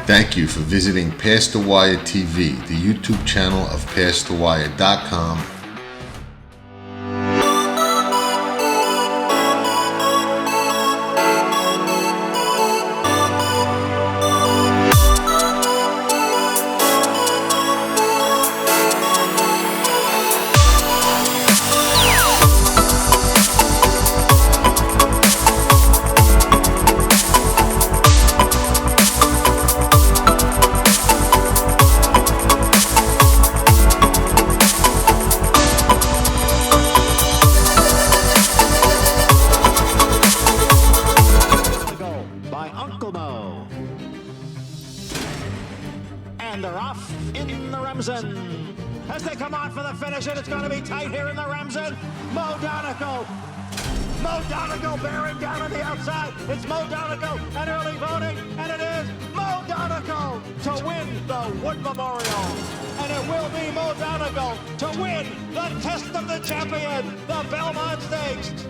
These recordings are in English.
Thank you for visiting Past the Wire TV, the YouTube channel of PastTheWire.com. And they're off in the Remsen. As they come on for the finish, and it's going to be tight here in the Remsen. Mo Donegal bearing down on the outside. It's Mo Donegal and early voting, and it is Mo Donegal to win the Wood Memorial. And it will be Mo Donegal to win the Test of the Champion, the Belmont Stakes.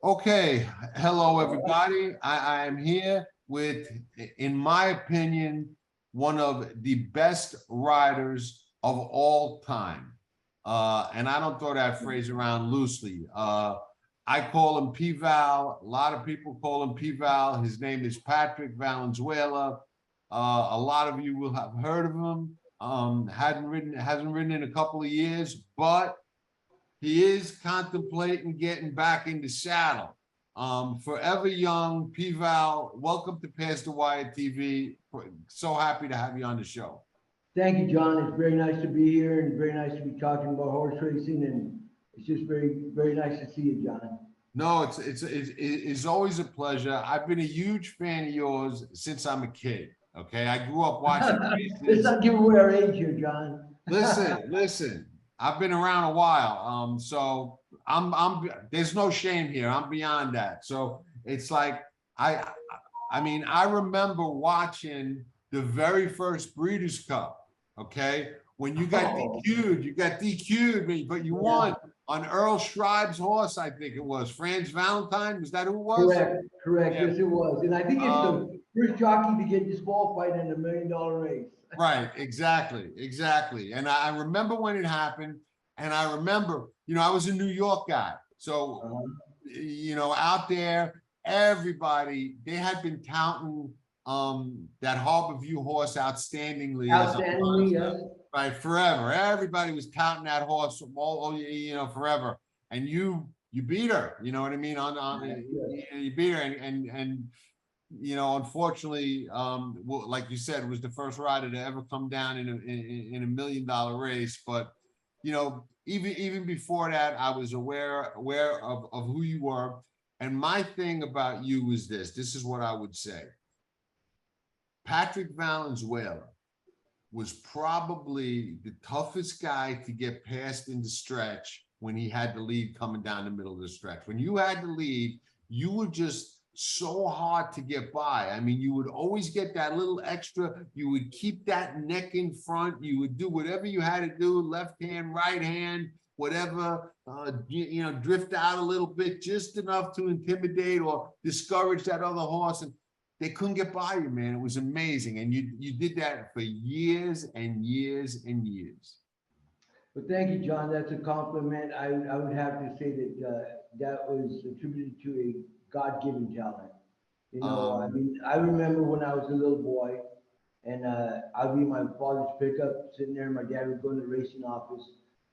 Okay, hello everybody. I am here with, in my opinion, one of the best riders of all time. And I don't throw that phrase around loosely. I call him P Val. A lot of people call him P Val. His name is Patrick Valenzuela. A lot of you will have heard of him. Hasn't ridden in a couple of years, but he is contemplating getting back in the saddle. Forever young, P Val, welcome to Past the Wire TV. So happy to have you on the show. Thank you, John. It's very nice to be here and very nice to be talking about horse racing. And it's just very, very nice to see you, John. No, it's always a pleasure. I've been a huge fan of yours since I'm a kid. Okay, I grew up watching races. Let's not give away our age here, John. Listen. I've been around a while, so I'm there's no shame here. I'm beyond that. So it's like I mean, I remember watching the very first Breeders Cup. Okay, when you got DQ'd, but you won on Earl Schreib's horse. I think it was Franz Valentine. Was that who it was? Correct. Yeah. Yes, it was. And I think it's the first jockey to get disqualified in a $1 million race. Right, exactly. And I remember when it happened, and I remember, I was a New York guy. So, out there, everybody, they had been touting that Harbor View horse outstandingly. Yes. Right, forever. Everybody was touting that horse, forever. And you beat her, you know what I mean? You beat her, and unfortunately, like you said, it was the first rider to ever come down in a $1 million race. But even before that, I was aware of who you were. And my thing about you was this is what I would say. Patrick Valenzuela was probably the toughest guy to get past in the stretch when he had the lead coming down the middle of the stretch. When you had the lead, you were just so hard to get by. I mean, you would always get that little extra. You would keep that neck in front. You would do whatever you had to do, left hand, right hand, whatever, drift out a little bit, just enough to intimidate or discourage that other horse. And they couldn't get by you, man. It was amazing. And you did that for years and years and years. Well, thank you, John. That's a compliment. I would have to say that that was attributed to a God-given talent. I mean, I remember when I was a little boy, and I'd be in my father's pickup, sitting there, and my dad would go in the racing office,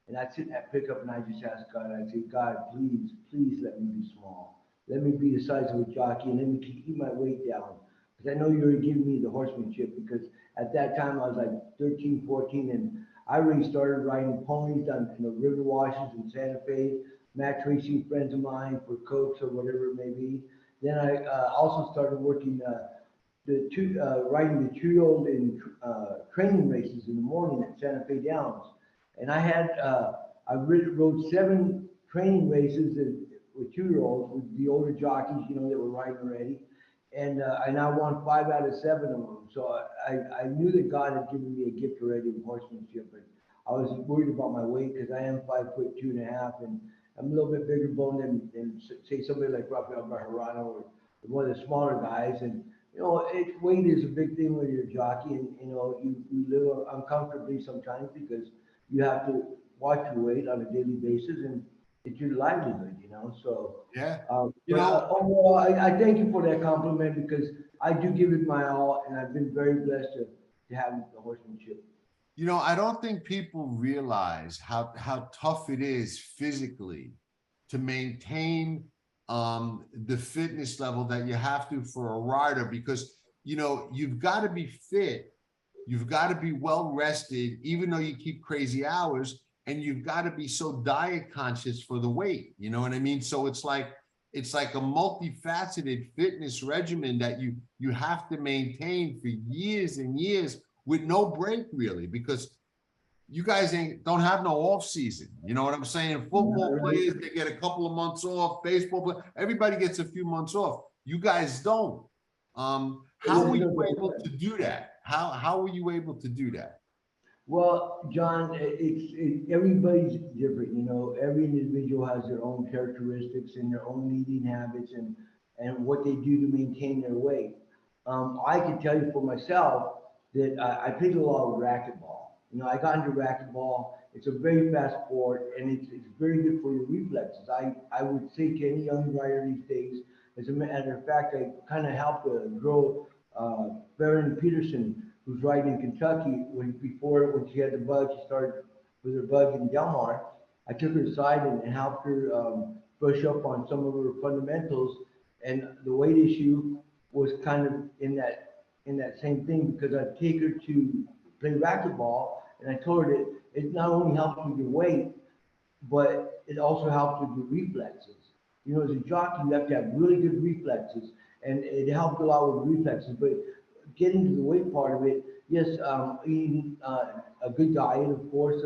and I'd sit in that pickup, and I'd just ask God, I'd say, God, please let me be small. Let me be the size of a jockey, and let me keep my weight down. Because I know you're giving me the horsemanship, because at that time, I was like 13, 14, and I already started riding ponies on the river washes in Santa Fe, match racing friends of mine for coats or whatever it may be. Then I also started working riding the 2-year-old in training races in the morning at Santa Fe Downs, and rode 7 training races with 2-year-olds with the older jockeys, you know, that were riding already, and I won 5 out of 7 of them. So I knew that God had given me a gift already in horsemanship, but I was worried about my weight because I am 5'2.5", and I'm a little bit bigger bone than say somebody like Rafael Bejarano or one of the smaller guys. And you know, weight is a big thing when you're a jockey, and you know, you live uncomfortably sometimes because you have to watch your weight on a daily basis, and it's your livelihood, you know. So Yeah. overall, I thank you for that compliment because I do give it my all, and I've been very blessed to have the horsemanship. You know, I don't think people realize how tough it is physically to maintain the fitness level that you have to for a rider, because, you know, you've got to be fit, you've got to be well rested, even though you keep crazy hours, and you've got to be so diet conscious for the weight. You know what I mean? So it's like a multifaceted fitness regimen that you have to maintain for years and years with no break, really, because you guys don't have no off season. You know what I'm saying? Football players, they get a couple of months off. Baseball players, everybody gets a few months off. You guys don't. How were you able to do that? How were you able to do that? Well, John, everybody's different. You know, every individual has their own characteristics and their own eating habits and what they do to maintain their weight. I can tell you for myself that I played a lot of racquetball. You know, I got into racquetball. It's a very fast sport, and it's very good for your reflexes. I would say to any young rider these days, as a matter of fact, I kind of helped grow Baron Peterson, who's riding in Kentucky. When she had the bug, she started with her bug in Del Mar. I took her aside and helped her brush up on some of her fundamentals, and the weight issue was kind of in that same thing, because I'd take her to play racquetball, and I told her that it not only helps with your weight, but it also helps with your reflexes. You know, as a jockey, you have to have really good reflexes, and it helped a lot with reflexes. But getting to the weight part of it, yes, eating a good diet, of course,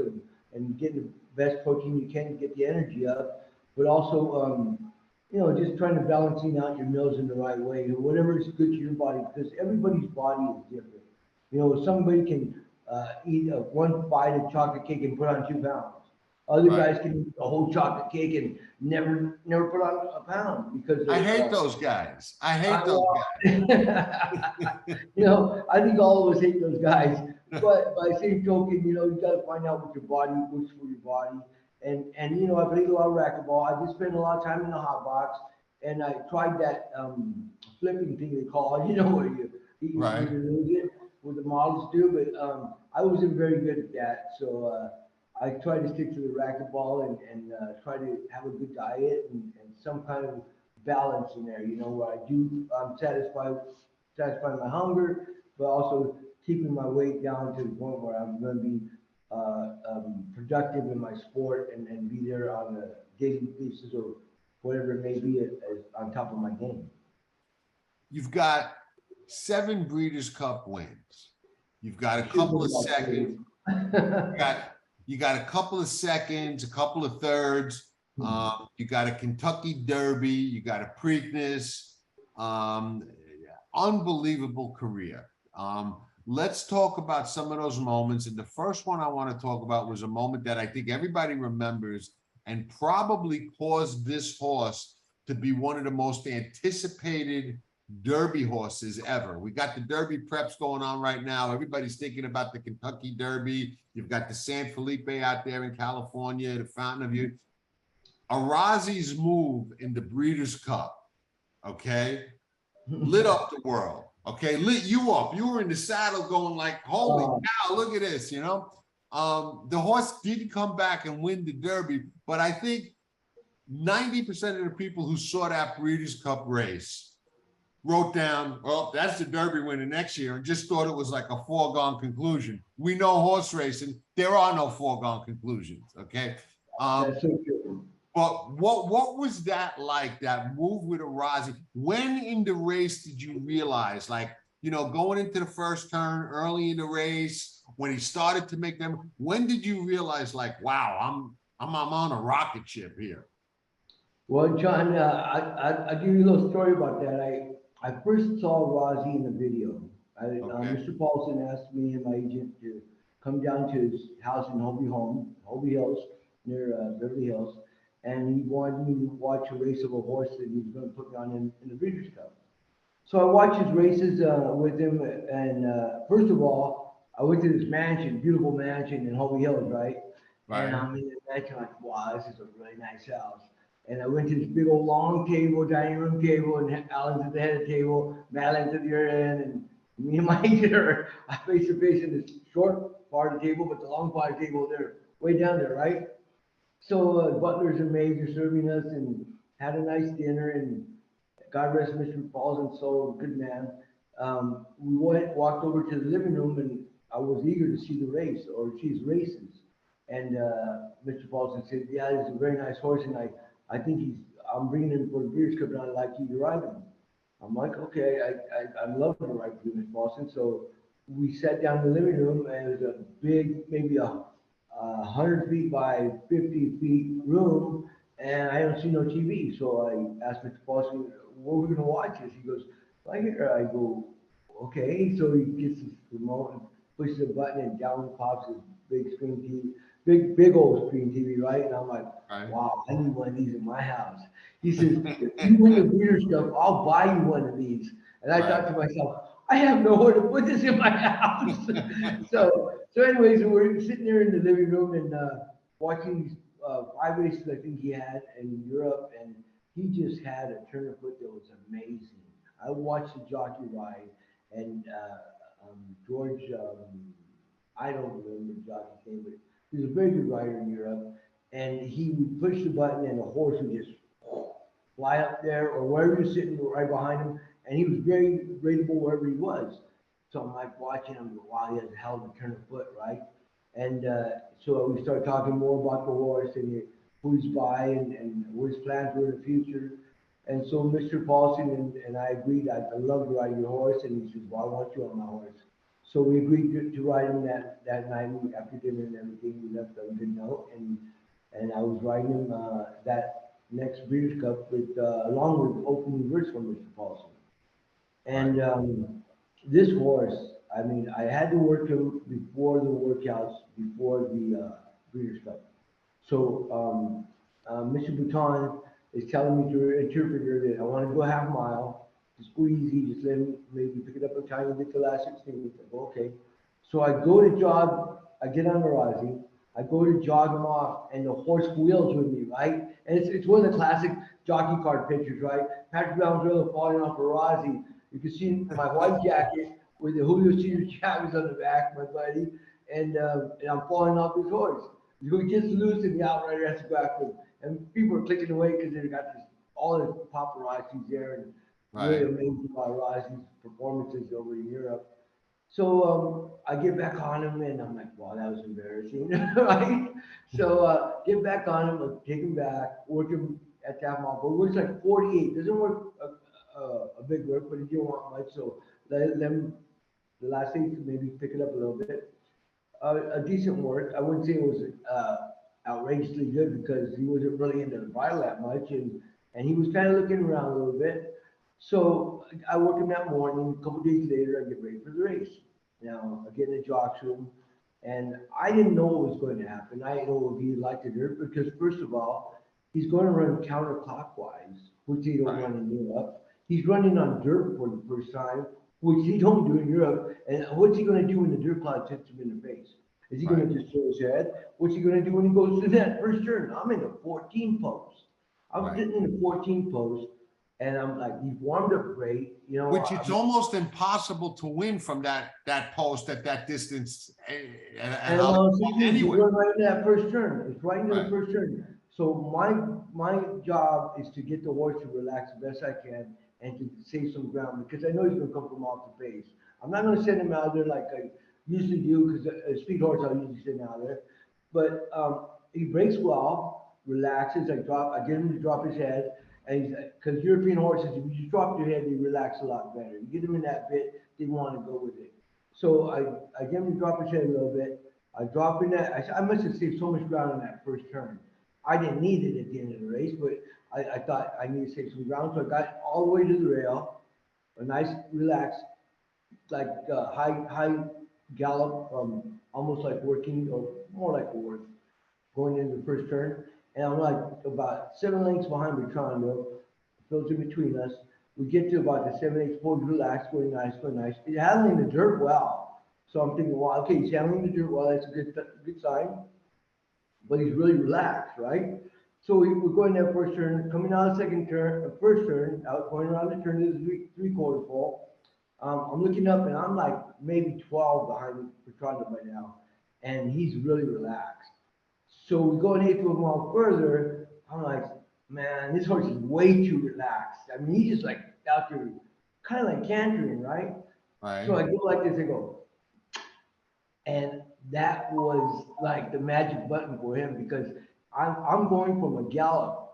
and getting the best protein you can to get the energy up, but also, you know, just trying to balancing out your meals in the right way, whatever is good to your body, because everybody's body is different. You know, somebody can eat one bite of chocolate cake and put on 2 pounds. Other guys can eat a whole chocolate cake and never put on a pound because I hate those guys. I hate those guys. You know, I think all of us hate those guys. But by the same token, you know, you got to find out what your body works for your body. And you know, I played a lot of racquetball. I did spend a lot of time in the hot box, and I tried that flipping thing they call it. You know, where you lose it, what the models do. But I wasn't very good at that, so. I try to stick to the racquetball and try to have a good diet and some kind of balance in there, you know, where I'm satisfying my hunger, but also keeping my weight down to the point where I'm going to be productive in my sport and be there on a daily basis or whatever it may be as on top of my game. You've got 7 Breeders' Cup wins. You've got a couple of seconds. You got a couple of seconds, a couple of thirds. You got a Kentucky Derby. You got a Preakness. Unbelievable career. Let's talk about some of those moments. And the first one I want to talk about was a moment that I think everybody remembers and probably caused this horse to be one of the most anticipated Derby horses ever. We got the Derby preps going on right now. Everybody's thinking about the Kentucky Derby. You've got the San Felipe out there in California, the Fountain of Youth. Arazi's move in the Breeders' Cup, okay, lit up the world, okay, lit you up. You were in the saddle going like, holy cow, look at this, you know. The horse didn't come back and win the Derby, but I think 90% of the people who saw that Breeders' Cup race wrote down, well, that's the Derby winner next year, and just thought it was like a foregone conclusion. We know horse racing. There are no foregone conclusions, okay? That's so true. But what was that like, that move with Arazi? When in the race did you realize, like, going into the first turn early in the race, when he started to make them, when did you realize like, wow, I'm on a rocket ship here? Well, John, I'll give you a little story about that. I first saw Arazi in the video. Okay. Mr. Paulson asked me and my agent to come down to his house in Hobie Hills, near Beverly Hills, and he wanted me to watch a race of a horse that he was going to put me on in the Breeders' Cup. So I watched his races with him, and first of all, I went to this mansion, beautiful mansion in Hobie Hills, right? And Right. I'm in the mansion like, wow, this is a really nice house. And I went to this big old long table, dining room table, and Alan's at the head of the table, Madeline's at the other end, and me and my agent are face to face in this short part of the table, but the long part of the table, they're way down there, right? So butlers and maids are serving us and had a nice dinner, and God rest Mr. Paulson, so good man. We walked over to the living room, and I was eager to see the race or see his races. And Mr. Paulson said, "Yeah, he's a very nice horse, and I think I'm bringing him for the Breeders' Cup, and I'd like you to ride him." I'm like, okay, I'd love to ride for you, Mr. Paulson. So we sat down in the living room, and it was a big, maybe a 100 feet by 50 feet room, and I don't see no TV. So I asked Mr. Paulson, "What are we going to watch this?" He goes, "Right here." I go, "Okay." So he gets his remote and pushes a button, and down pops his big screen TV, big old screen TV, right? And I'm like, Right. wow, I need one of these in my house. He says, "If you win the Breeders' Cup, I'll buy you one of these." And I thought to myself, I have nowhere to put this in my house. so anyways, we're sitting there in the living room and watching these 5 races I think he had in Europe, and he just had a turn of foot that was amazing. I watched the jockey ride, and George, I don't remember the jockey's name, but he was a very good rider in Europe, and he would push the button and the horse would just fly up there or wherever he was sitting right behind him, and he was very rateable wherever he was. So I'm like watching him, wow, he has a hell of a turn of foot, right? And so we started talking more about the horse and who he's by and what his plans were in the future. And so Mr. Paulson and I agreed, I love to ride your horse, and he says, "Well, I want you on my horse." So we agreed to ride him that night after dinner and everything. We left on a good note, and I was riding him that next Breeders' Cup with along with opening verse from Mr. Paulson. And this horse, I mean, I had to work him before the workouts, before the Breeders' Cup. So Mr. Bouton is telling me to interpret that I want to go half mile, just go easy, just let him maybe pick it up a tiny bit to last 16. I go, okay. So I go to jog, I get on Arazi, I go to jog him off, and the horse wheels with me, right? And it's one of the classic jockey card pictures, right? Patrick Valenzuela falling off Arazi. You can see my white jacket with the Julio Cesar Chavez on the back, my buddy, and I'm falling off his horse. So he gets loose, and the outrider has to go after him. And people are clicking away because they've got all the paparazzis there, and really amazed by Arazi's performances over in Europe. So I get back on him, and I'm like, wow, that was embarrassing, right? So get back on him, take him back, work him at that mile. But it works like 48. Doesn't work a big work, but he didn't want much. So let him, the last 8 to maybe pick it up a little bit. A decent work. I wouldn't say it was outrageously good because he wasn't really into the bridle that much, and he was kind of looking around a little bit. So I work him that morning. A couple days later, I get ready for the race. Now I get in the jocks room, and I didn't know what was going to happen. I didn't know if he liked the dirt because first of all, he's going to run counterclockwise, which they don't run in Europe. He's running on dirt for the first time, which they don't do in Europe. And what's he going to do when the dirt cloud hits him in the face? Is he going to just throw his head? What's he going to do when he goes to that first turn? I'm in the 14 post. I'm sitting in the 14 post, and I'm like, he's warmed up great, you know. Which it's almost impossible to win from that post at that distance. And anyway, we're right in that first turn. It's right into the first turn. So my job is to get the horse to relax the best I can and to save some ground because I know he's going to come from off the pace. I'm not going to send him out there like I usually do because a speed horse I'll usually send out there. But he breaks well, relaxes. I get him to drop his head, and because European horses, if you just drop your head, they relax a lot better. You get him in that bit, didn't want to go with it. So I gave him to drop his head a little bit. I dropped in that. I must have saved so much ground in that first turn. I didn't need it at the end of the race, but I thought I needed to save some ground. So I got all the way to the rail, a nice, relaxed, like high gallop, almost like working, or more like a work, going into the first turn. And I'm like about 7 lengths behind Bertrando, fills in between us. We get to about the 7/8 pole, relaxed, going nice, going nice. He's handling the dirt well. So I'm thinking, well, okay, he's handling the dirt well. That's a good sign. But he's really relaxed, right? So we're going that first turn, coming out of the second turn, first turn, out going around the turn to the three-quarter pole. I'm looking up and I'm like maybe 12 behind Bertrando by now, and he's really relaxed. So we go an eighth of a mile further. I'm like, man, this horse is way too relaxed. I mean, he's just like out there, kind of like cantering, right? Right. So I go like this, I go, and that was like the magic button for him, because I'm going from a gallop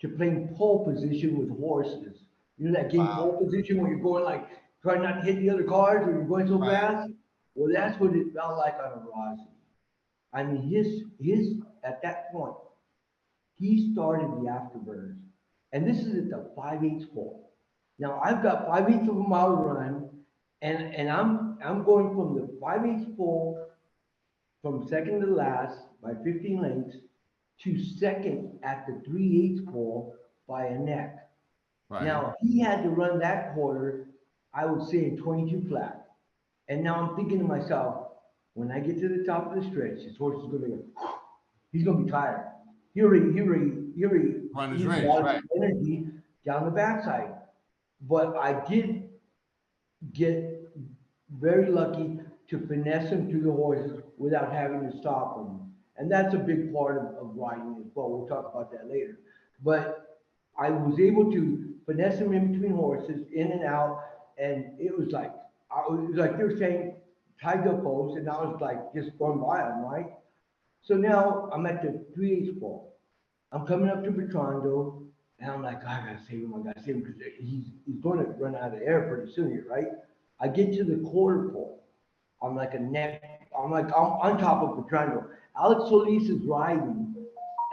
to playing pole position with horses. You know that game, Wow. pole position, where you're going like trying not to hit the other cars, or you're going so Right. fast. Well, that's what it felt like on Arazi. I mean, his at that point, he started the afterburners, and this is at the 5/8 pole. Now I've got 5/8 of a mile run, and I'm going from the 5/8 pole, from second to last by 15 lengths, to second at the 3/8 pole by a neck. Right. Now he had to run that quarter, I would say in 22 flat. And now I'm thinking to myself, when I get to the top of the stretch, his horse is going to go, he's going to be tired. He already Run his he's race, lost right. energy down the backside. But I did get very lucky to finesse him through the horses without having to stop him. And that's a big part of riding as well. We'll talk about that later. But I was able to finesse him in between horses, in and out, and it was like they were saying, tied the post, and I was like just going by him, right? So now I'm at the 3/8 pole. I'm coming up to Bertrando, and I'm like, I gotta save him, because he's going to run out of air pretty soon here, right? I get to the quarter pole. I'm like I'm on top of Bertrando. Alex Solis is riding,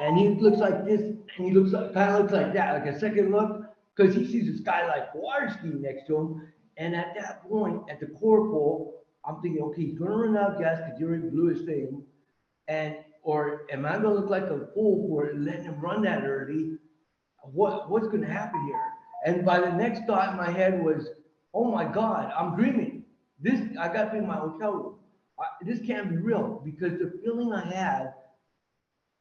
and he looks like this, and he looks like, kind of looks like that, like a second look, because he sees this guy like water skiing next to him. And at that point, at the quarter pole, I'm thinking, okay, he's gonna run out of gas because he already blew his thing, or am I gonna look like a fool for letting him run that early? What's gonna happen here? And by the next thought in my head was, oh my God, I'm dreaming. I got to be in my hotel room. This can't be real, because the feeling I had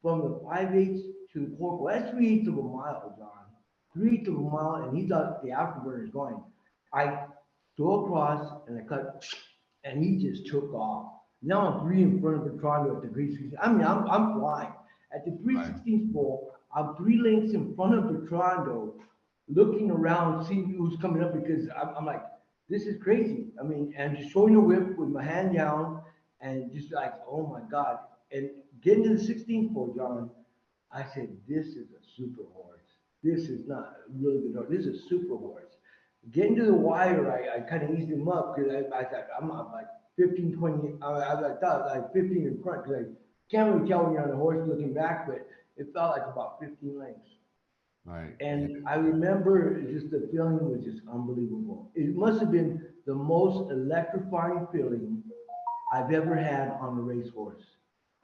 from the 5/8 to the quarter pole, that's 3/8 of a mile, John. 3/8 of a mile, and he's out, the afterburner is going. I throw across and I cut, and he just took off. Now I'm 3 in front of Bertrando at the 3/16. I mean, I'm flying. At the 3/16 pole, I'm 3 lengths in front of Bertrando, looking around, seeing who's coming up, because I'm like, this is crazy. I mean, and just showing the whip with my hand down, and just like, oh my God. And getting to the 16th pole, John, I said, this is a super horse. This is not a really good horse. This is a super horse. Getting to the wire, I kind of eased him up, because I thought I'm like 15, 20, I thought like 15 in front, because I can't really tell when you're on the horse looking back, but it felt like about 15 lengths. Right. And I remember just the feeling was just unbelievable. It must have been the most electrifying feeling I've ever had on a racehorse.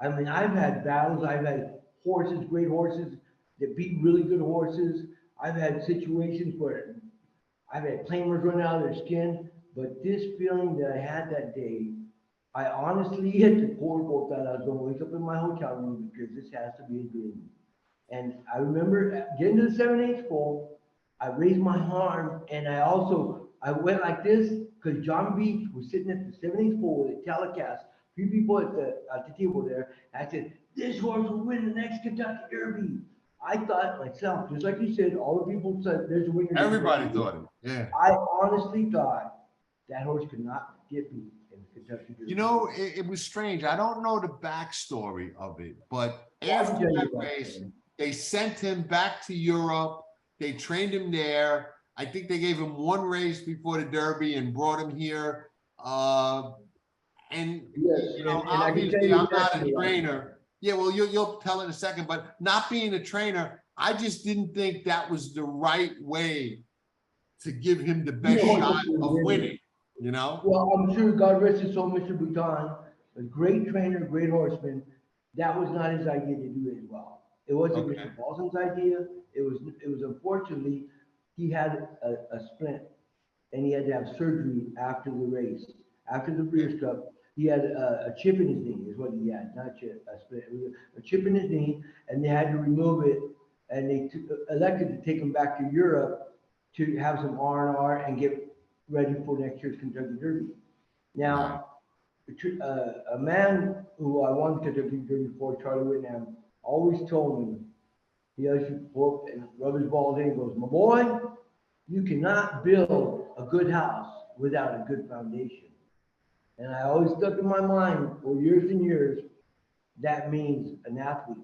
I mean, I've had battles, I've had horses, great horses that beat really good horses. I've had situations where I've had claimers run out of their skin, but this feeling that I had that day, I honestly at the quarter pole thought I was going to wake up in my hotel room, because this has to be a dream. And I remember getting to the 7/8 pole, I raised my arm, and I went like this, because John Beach was sitting at the 7/8 pole with a telecast, 3 people at the table there. And I said, this horse will win the next Kentucky Derby. I thought myself, just like you said, all the people said there's a winner. Everybody thought it. Yeah. I honestly thought that horse could not get beat in Kentucky Derby. You know, it was strange. I don't know the backstory of it, but Well, I'll after tell you that about race, that. they sent him back to Europe. They trained him there. I think they gave him one race before the Derby and brought him here. And Yes, you know, and I can tell obviously you I'm not exactly a why. trainer. Yeah, well, you'll tell in a second, but not being a trainer, I just didn't think that was the right way to give him the best shot of winning, you know? Well, I'm sure, God rest his soul, Mr. Bhutan, a great trainer, great horseman. That was not his idea to do it well. It wasn't Okay. Mr. Paulson's idea. It was unfortunately, he had a splint and he had to have surgery after the race. After the Breeders' Cup, he had a chip in his knee, is what he had, not a splint. It was a chip in his knee, and they had to remove it, and they elected to take him back to Europe to have some R&R and get ready for next year's Kentucky Derby. Now, a man who I won the Kentucky Derby for, Charlie Whitnam, always told me, he always quote and rub his balls in and goes, "My boy, you cannot build a good house without a good foundation." And I always stuck in my mind for years and years, that means an athlete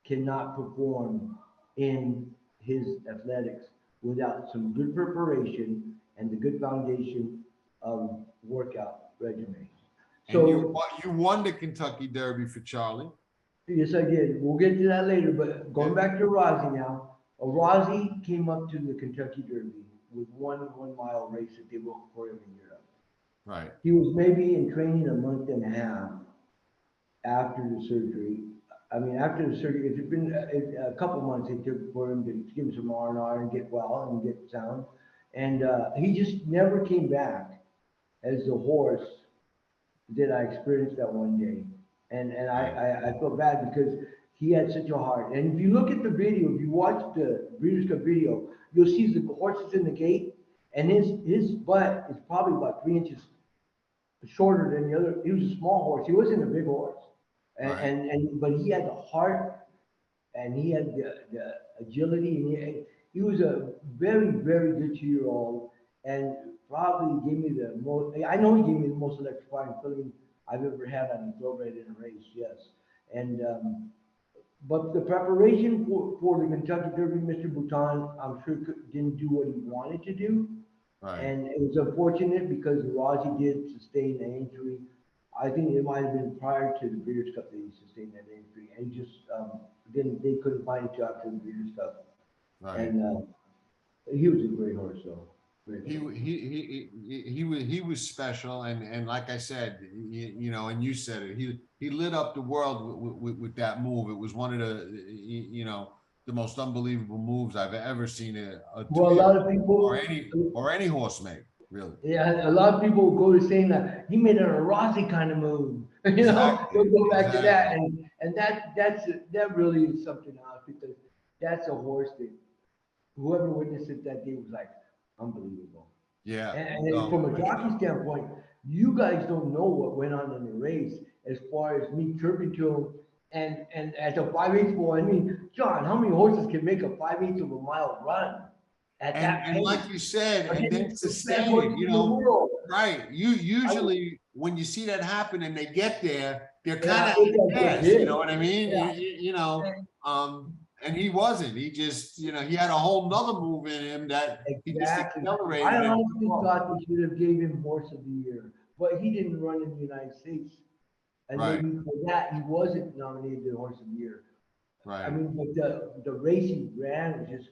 cannot perform in his athletics without some good preparation and the good foundation of workout regimen. And you won the Kentucky Derby for Charlie. Yes, I did. We'll get to that later, but going back to Arazi now, Arazi came up to the Kentucky Derby with one mile race that they booked for him in Europe. Right. He was maybe in training a month and a half after the surgery. I mean, after the surgery, it's been a couple months it took for him to give him some R&R and get well and get sound. And he just never came back as the horse that I experienced that one day. And I felt bad because he had such a heart. And if you look at the video, if you watch the Breeders' Cup video, you'll see the horses in the gate, and his butt is probably about 3 inches shorter than the other. He was a small horse. He wasn't a big horse. But he had the heart, and he had the agility, and he was a very, very good 2-year-old, and probably gave me the most, I know he gave me the most electrifying feeling I've ever had on a thoroughbred in a race, yes. And, but the preparation for the Kentucky Derby, Mr. Bhutan, I'm sure didn't do what he wanted to do. Right. And it was unfortunate because Arazi did sustain an injury. I think it might have been prior to the Breeders' Cup that he sustained that injury, and he just they couldn't find a job for the Breeders' Cup. Right. And he was a great horse, though. He was special, and like I said, you know, and you said it, he lit up the world with that move. It was one of the the most unbelievable moves I've ever seen a lot of people or any horse make, really. Yeah, a lot of people go to saying that he made an Arazi kind of move. Exactly. They'll go back to that, and that really is something else, because that's a horse that whoever witnessed it that day was like unbelievable. Yeah. And from a jockey standpoint, you guys don't know what went on in the race as far as me chirping to him. And as a 5/8 boy, I mean, John, how many horses can make a 5/8 of a mile run at that and pace? like you said, and then sustain it, you know, right? You usually when you see that happen and they get there, they're kind of fast, you know what I mean? Yeah. And he wasn't. He just, he had a whole nother move in him that he just accelerated. I honestly thought they should have gave him Horse of the Year, but he didn't run in the United States. And maybe for that, he wasn't nominated the Horse of the Year. Right. I mean, but the race he ran was just,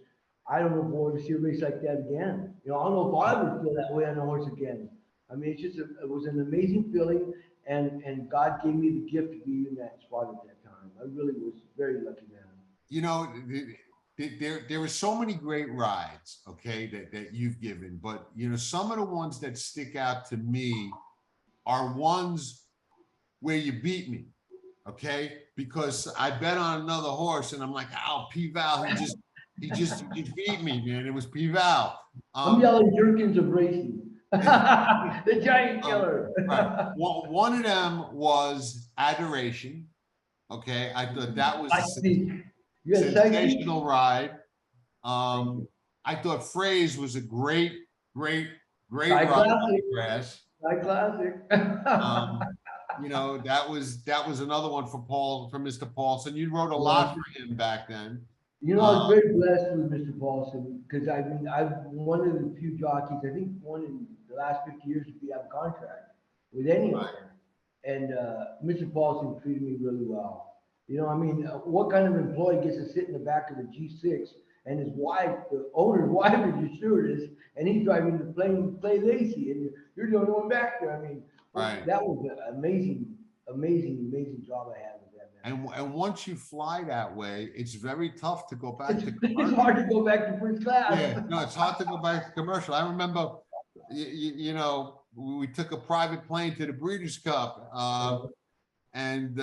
I don't know if we'll ever see a race like that again. I don't know if I would feel that way on a horse again. I mean, it's just, it was an amazing feeling, and God gave me the gift to be in that spot at that time. I really was very lucky, man. There were so many great rides, okay, that you've given, but some of the ones that stick out to me are ones where you beat me, okay? Because I bet on another horse, and I'm like, oh, P Val, he just beat me, man. It was P Val. I'm yelling Jerkins of racing. The giant killer. Right. Well, one of them was Adoration. Okay, I thought that was a sensational ride. I thought Phrase was a great ride on the grass. Classic. That was another one for Mr. Paulson. You wrote a lot for him back then. You know, I was very blessed with Mr. Paulson because I mean, I'm one of the few jockeys, I think one in the last 50 years to be on contract with any owner. And Mr. Paulson treated me really well. You know, I mean, what kind of employee gets to sit in the back of the G6 and his wife, the owner's wife is the stewardess, and he's driving the plane, play Lacey, and you're the only one back there. I mean, Right. that was an amazing job I had with that, man. And once you fly that way, it's very tough to go back to It's commercial. hard to go back to first class. Yeah, no, it's hard to go back to commercial. I remember, you know, we took a private plane to the Breeders Cup, and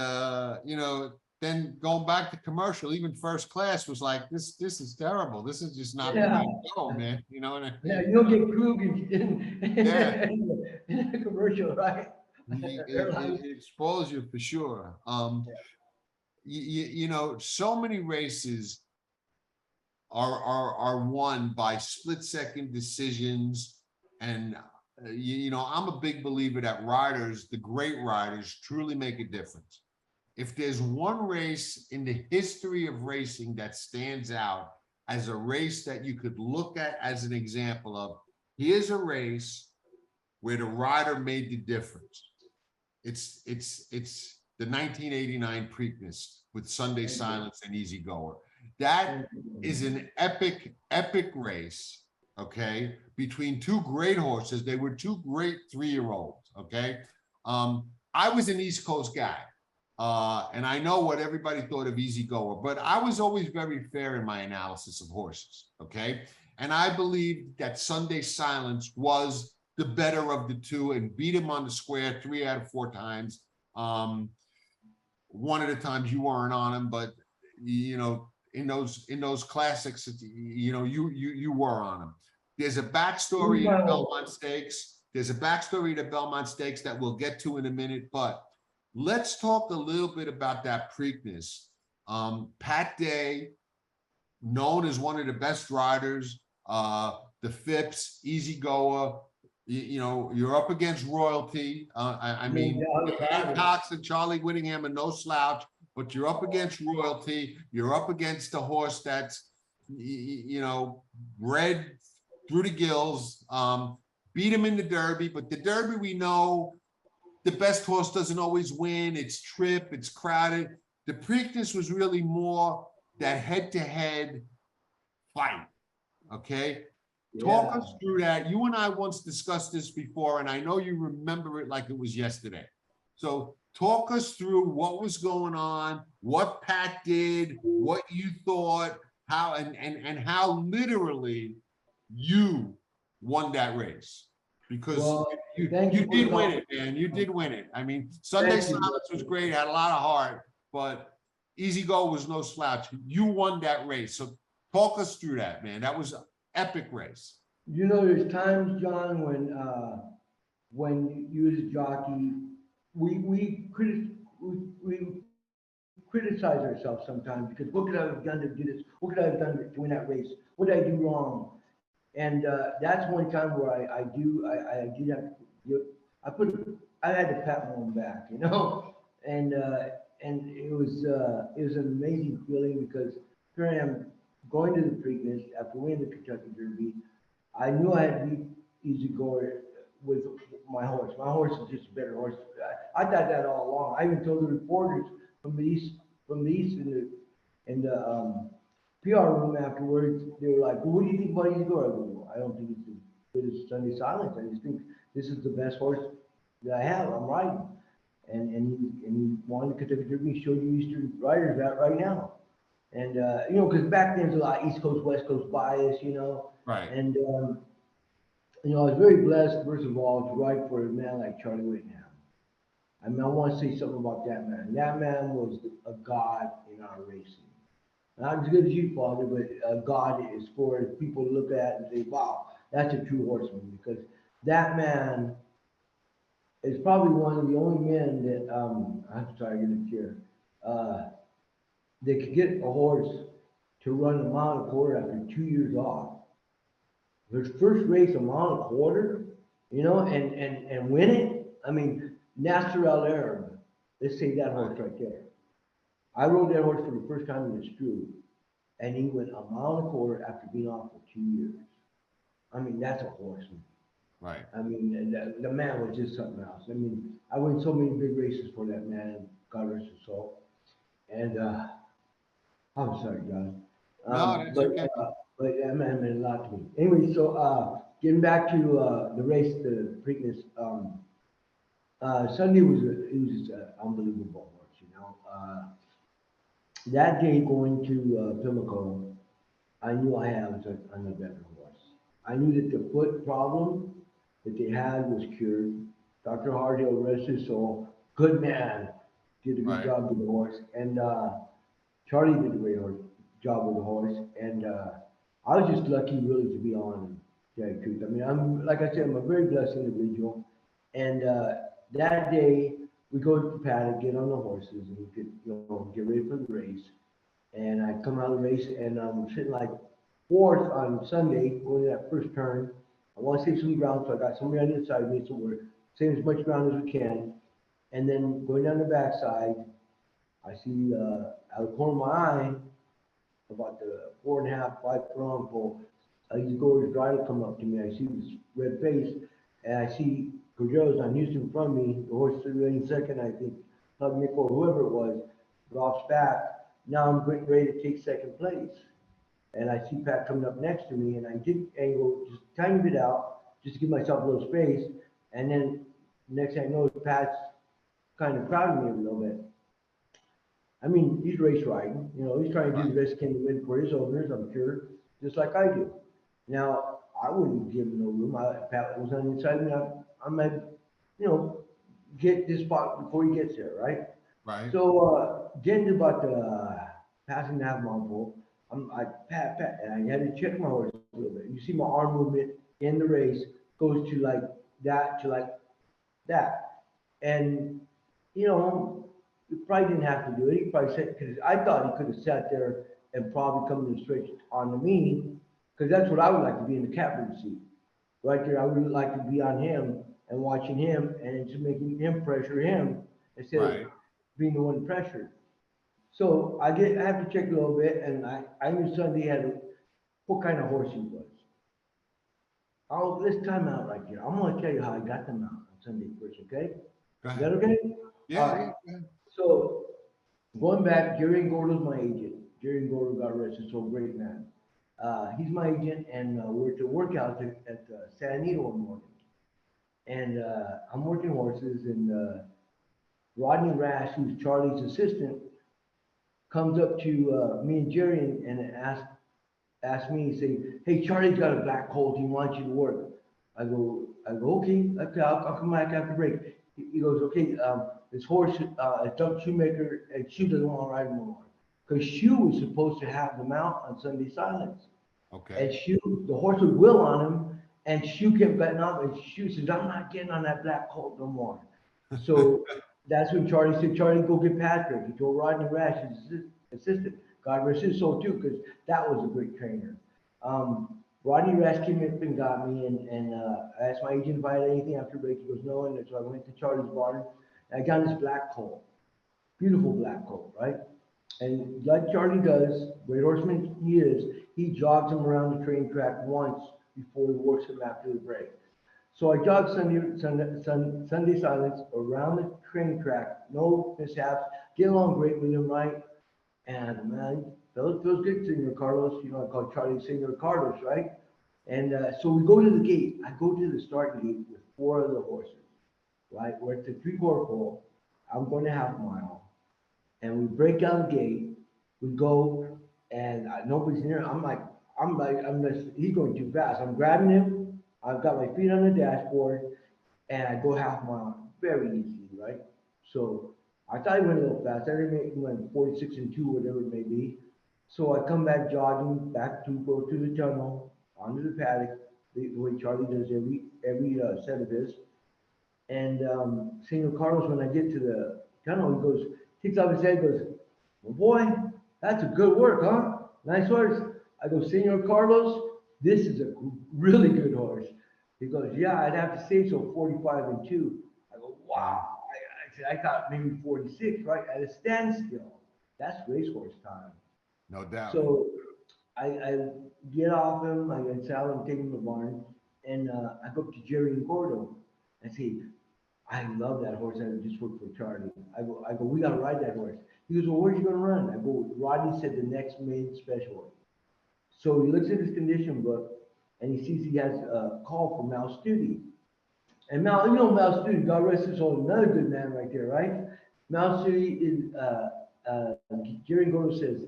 you know, then going back to commercial, even first class was like, this is terrible. This is just not the way to go, man. You know, and Yeah, you don't get Krug Yeah. in a commercial, right? it spoils you for sure. You know, so many races are won by split-second decisions, and you know, I'm a big believer that riders, the great riders, truly make a difference. If there's one race in the history of racing that stands out as a race that you could look at as an example of, here's a race where the rider made the difference. It's the 1989 Preakness with Sunday Silence and Easy Goer. That is an epic race, okay, between two great horses. They were two great 3-year-olds, okay? I was an East Coast guy, and I know what everybody thought of Easy Goer, but I was always very fair in my analysis of horses, okay? And I believe that Sunday Silence was the better of the two and beat him on the square 3 out of 4 times. One of the times you weren't on him, but you know, in those classics, you know, you were on him. There's a backstory in the Belmont Stakes. There's a backstory to Belmont Stakes that we'll get to in a minute, but let's talk a little bit about that Preakness. Pat Day, known as one of the best riders, the Phipps, Easy Goer. You know, you're up against royalty. I mean, Cox and Charlie Whittingham are no slouch, but you're up against royalty. You're up against a horse that's, you know, bred through the gills. Beat him in the Derby, but the Derby, we know the best horse doesn't always win. It's trip, it's crowded. The Preakness was really more that head-to-head fight, okay? Talk us through that. You and I once discussed this before, and I know you remember it like it was yesterday. So talk us through what was going on, what Pat did, what you thought, how and how literally you won that race. Because you did win it, man. You did win it. I mean, Sunday Silence was great, had a lot of heart, but Easy Go was no slouch. You won that race. So talk us through that, man. That was epic race. You know, there's times, John, when you as a jockey, we criticize ourselves sometimes because what could I have done to do this? What could I have done to win that race? What did I do wrong? And that's one time where I did have I had to pat my own back, you know, and it was an amazing feeling because here I am going to the Preakness after winning the Kentucky Derby. I knew I had beat Easy Goer with my horse. My horse is just a better horse. I thought that all along. I even told the reporters from the east in the PR room afterwards. They were like, "Well, what do you think about Easy Goer?" I go, "Well, I don't think it's as good as Sunday Silence. I just think this is the best horse that I have. I'm riding." And he won the Kentucky Derby. He showed you Eastern riders that right now. And, you know, because back then there's a lot of East Coast, West Coast bias, you know. Right. And, you know, I was very blessed, first of all, to ride for a man like Charlie Whittingham. I mean, I want to say something about that man. That man was a god in our racing. Not as good as you, Father, but a god as far as people look at and say, wow, that's a true horseman. Because that man is probably one of the only men that, I'm sorry, I'm going to tear. They could get a horse to run a mile and a quarter after 2 years off. His first race, a mile and a quarter, you know, and win it. I mean, Nasser Al Arab, let's say that horse right there. I rode that horse for the first time in the Strood. and he went a mile and a quarter after being off for 2 years. I mean, that's a horseman. Right. I mean, the man was just something else. I mean, I won so many big races for that man, God rest his soul. And I'm sorry, John. No, that's okay. But that man meant a lot to me. Anyway, so getting back to the race, the Preakness, Sunday was just an unbelievable horse, you know. That day going to Pimlico, I knew I was on a better horse. I knew that the foot problem that they had was cured. Dr. Hardhill, rest his soul, good man, did a good Right. job with the horse. And Charlie did a great job with the horse. And I was just lucky really to be on him, to tell you the truth. I mean, like I said, I'm a very blessed individual. And that day, we go to the paddock, get on the horses, and we could, get ready for the race. And I come out of the race, and I'm sitting like fourth on Sunday, going to that first turn. I want to save some ground, so I got somebody on the inside of me, so we're saving as much ground as we can. And then going down the backside, I see out of the corner of my eye, about the 4.5, 5 furlong pole, he's going to driver come up to me. I see this red face, and I see Cordero's on Houston in front of me. The horse stood ready in second, I think, Hug Nick or whoever it was, drops back. Now I'm getting ready to take second place. And I see Pat coming up next to me, and I did angle just a tiny bit out, just to give myself a little space. And then next thing I know, Pat's kind of crowding me a little bit. I mean, he's race riding, he's trying to do the best he can to win for his owners, I'm sure, just like I do. Now, I wouldn't give him no room. Pat was on the inside of me. I might, get this spot before he gets there, right? Right. So, getting to about the passing the half mile pole, Pat, and I had to check my horse a little bit. You see my arm movement in the race goes to like that, And, he probably didn't have to do it. He probably said, because I thought he could have sat there and probably come to the stretch onto me, because that's what I would like to be in the captain's seat. Right there, I would like to be on him and watching him and just making him pressure him instead of being the one pressured. So I have to check a little bit, and I knew Sunday had what kind of horse he was. Let's time out right here. I'm going to tell you how I got them out on Sunday first, okay? Go Is ahead. that okay? Yeah. So going back, Jerry Gordo's my agent. Jerry Gordo, God rest his soul, great man. He's my agent, and we're at the workout at San Anita one morning. And I'm working horses, and Rodney Rash, who's Charlie's assistant, comes up to me and Jerry and asks me, say, hey, Charlie's got a black colt. He wants you to work. I go, okay, I'll come back after break. He goes, okay, this horse, Doug Shoemaker, and Shoe doesn't want to ride him anymore. Because Shoe was supposed to have them out on Sunday silence. Okay. And Shoe, the horse would will on him, and Shoe kept betting off, and Shoe says, I'm not getting on that black colt no more. So that's when Charlie said, Charlie, go get Patrick. He told Rodney Rash, his assistant, God rest his soul too, because that was a great trainer. Rodney Rash came up and got me, and I asked my agent if I had anything after break. He goes, no, and so I went to Charlie's barn, and I got this black colt, beautiful black colt, right? And like Charlie does, great horseman he is, he jogs him around the train track once before he works him after the break. So I jogged Sunday silence around the train track, no mishaps, get along great with him, right? And man, feels good, Senor Carlos. I call Charlie Senor Carlos, right? And so we go to the gate. I go to the start gate with 4 other horses, right? We're at the 3/4 pole. I'm going to half mile. And we break down the gate. We go, and nobody's near. He's going too fast. I'm grabbing him. I've got my feet on the dashboard, and I go half mile very easily, right? So I thought he went a little fast. I think he went 46 and 2, whatever it may be. So I come back jogging back to go to the tunnel, onto the paddock, the way Charlie does every set of his. And Senor Carlos, when I get to the tunnel, he goes, takes off his head, goes, well, boy, that's a good work, huh? Nice horse. I go, Senor Carlos, this is a really good horse. He goes, yeah, I'd have to say so, 45 and 2. I go, wow. I thought maybe 46, right? At a standstill. That's racehorse time. No doubt. So I get off him, I get saddle and take him to the barn, and I go up to Jerry and Gordo. I say, I love that horse. I just worked for Charlie. I go, we gotta ride that horse. He goes, well, where's you gonna run? I go, Rodney said the next main special. So he looks at his condition book and he sees he has a call from Mal Studi. And Mal, you know Mal Studi, God rest his soul, another good man right there, right? Mal Studi is, Jerry Gordo says,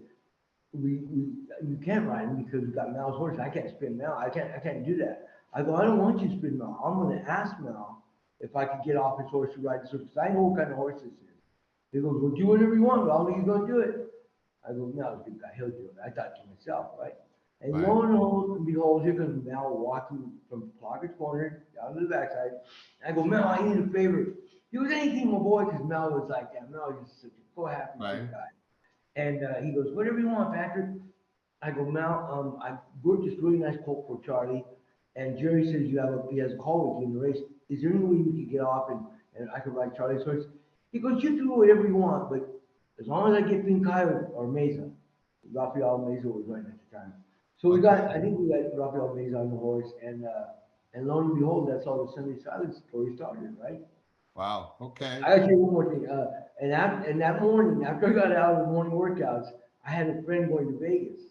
you can't ride him because we got Mal's horse. I can't spin Mal. I can't do that. I go, I don't want you to spin Mal. I'm gonna ask Mal if I could get off his horse to ride this horse because I know what kind of horse this is. He goes, well, do whatever you want, but I don't think he's gonna do it. I go, no, he's a good guy. He'll do it. I thought to myself, right? And Right. lo and behold, here comes Mal walking from Plockett's Corner down to the backside. I go, Mal, I need a favor. Do anything, my boy, because Mal was like that. Mal was just such a go happy Right. guy. And he goes, whatever you want, Patrick. I go, Mal, I worked this really nice colt for Charlie, and Jerry says he has a call with you in the race. Is there any way you could get off and I could ride Charlie's horse? He goes, you do whatever you want, but as long as I get Pinkai or Mesa. Rafael Mesa was right at the time. So I think we got Rafael Mesa on the horse, and lo and behold, that's how the Sunday Silence story started, right? Wow. Okay. I actually one more thing. And that morning, after I got out of the morning workouts, I had a friend going to Vegas.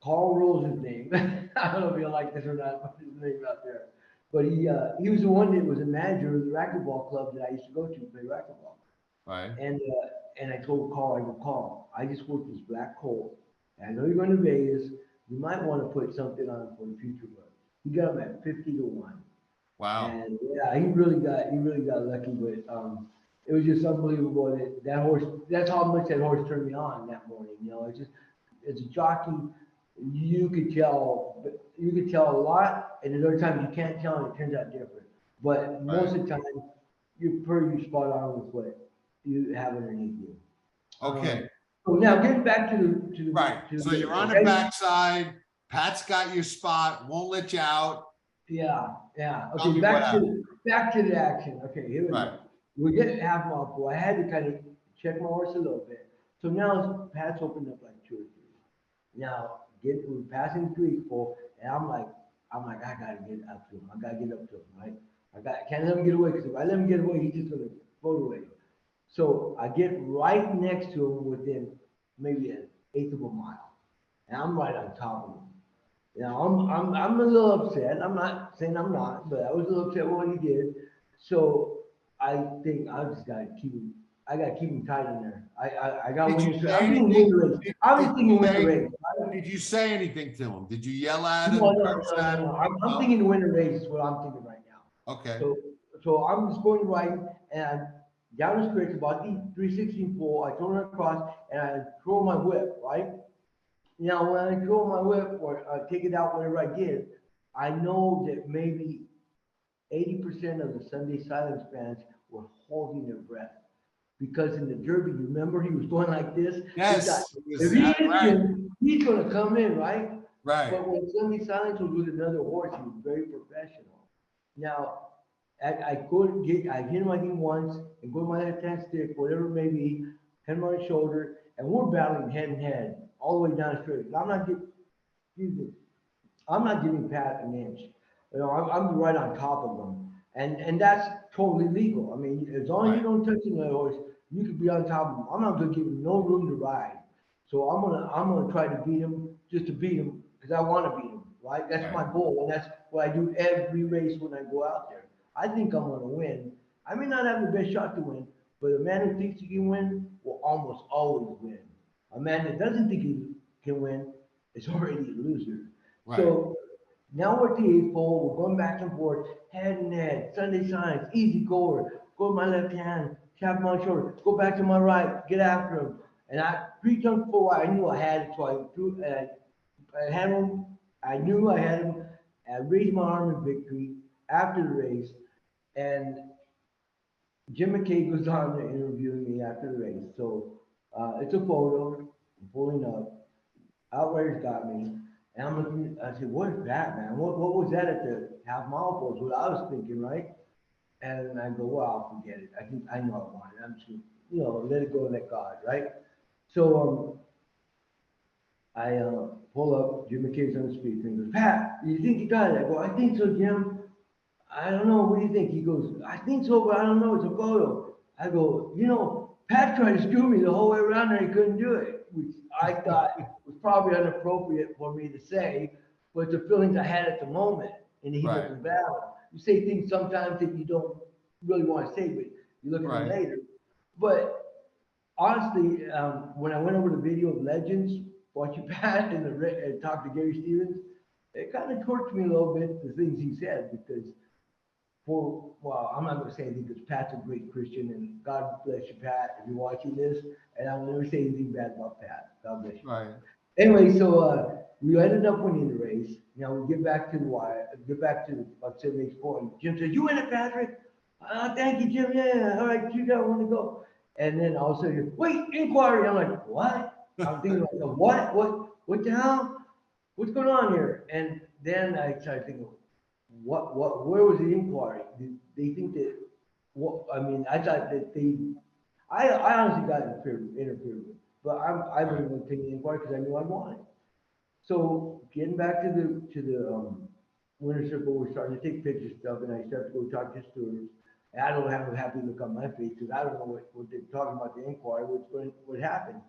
Carl Rose, his name. I don't know if you like this or not, but his name out there. But he was the one that was a manager of the racquetball club that I used to go to play racquetball. Right. And I told Carl, I go, Carl, I just worked this black colt. And I know you're going to Vegas. You might want to put something on for the future, but he got him at 50-1. Wow. And yeah, he really got lucky, but it was just unbelievable that horse. That's how much that horse turned me on that morning. You know, it's just as a jockey, you could tell a lot, and at other times you can't tell, and it turns out different. But most of the time, you're pretty spot on with what you have underneath you. Okay. So now getting back to the Right. So you're on the backside. Pat's got your spot. Won't let you out. Yeah. Tell me Okay, what back to the action. Okay, here we Right. go. We get half mile full. I had to kind of check my horse a little bit. So now Pat's opened up like 2 or 3. Now we're passing 3 full, and I'm like, I gotta get up to him. I gotta get up to him, right? I can't let him get away because if I let him get away, he's just gonna float away. So I get right next to him within maybe an eighth of a mile, and I'm right on top of him. Now I'm a little upset. I'm not saying I'm not, but I was a little upset with what he did. So I think I just gotta keep him. I gotta keep him tight in there. I got Did win you the say race. I'm thinking anything? win the race. I was thinking win the race. Did you say anything to him? Did you yell at him? No. I'm thinking to win the race is what I'm thinking right now. Okay. So I'm just going right, and down the stretch about the 316 full. I turn it across and I throw my whip, right? Now when I throw my whip or take it out, whatever I did, I know that maybe 80% of the Sunday Silence fans were holding their breath. Because in the Derby, you remember he was going like this? Yes. If he hits him, he's going to come in, right? Right. But when Sunday Silence was with another horse, he was very professional. Now, I hit him, I think, once, and go to my left-hand stick, whatever it may be, hit him on his shoulder, and we're battling head-to-head all the way down the straight. I'm not giving Pat an inch. You know, I'm right on top of him. And that's totally legal. I mean, as long as you don't touch another horse, you could be on top of him. I'm not gonna give him no room to ride. So I'm gonna try to beat him just to beat him because I want to beat him, right? That's my goal, and that's what I do every race when I go out there. I think I'm gonna win. I may not have the best shot to win, but a man who thinks he can win will almost always win. A man that doesn't think he can win is already a loser. Right. So now we're at the 8th hole. We're going back and forth, head and head. Sunday Silence, easy goer. Go to my left hand, tap him on the shoulder. Go back to my right, get after him. And I 3 times forward, I knew I had it, so I threw. I had him. I knew I had him. I raised my arm in victory after the race, and Jim McKay goes on to interviewing me after the race. So it's a photo. I'm pulling up. Outriders got me. And I'm looking, I said, what is that, man? What was that at the half mile post? What I was thinking, right? And I go, well, forget it. I think I know I want it. I'm just, let it go and let God, right? So I pull up, Jim McKay's on the speaker, and he goes, Pat, you think you got it? I go, I think so, Jim. I don't know, what do you think? He goes, I think so, but I don't know, it's a photo. I go, you know, Pat tried to screw me the whole way around and he couldn't do it, which I thought was probably inappropriate for me to say, but the feelings I had at the moment in the heat of the battle. You say things sometimes that you don't really want to say, but you look at them later. But honestly, when I went over the video of Legends, watching Pat and talk to Gary Stevens, it kind of tortured me a little bit, the things he said, because well, I'm not going to say anything because Pat's a great Christian, and God bless you, Pat, if you're watching this, and I'll never say anything bad about Pat. God bless you. Right. Anyway, so we ended up winning the race. Now we get back to the wire, get back to about 7-8 and Jim says, "You win it, Patrick." Thank you, Jim. Yeah, all right, you got one to go. And then all of a sudden, wait, inquiry. I'm like, what? I'm thinking like, what the hell? What's going on here? And then I started thinking, where was the inquiry? Did they think that, I mean, I thought that I honestly got interfered with, but I wasn't going to take the inquiry because I knew I won it. So getting back to the winner circle, we're starting to take pictures and stuff, and I start to go talk to stewards. And I don't have a happy look on my face because I don't know what they're talking about the inquiry, what happened.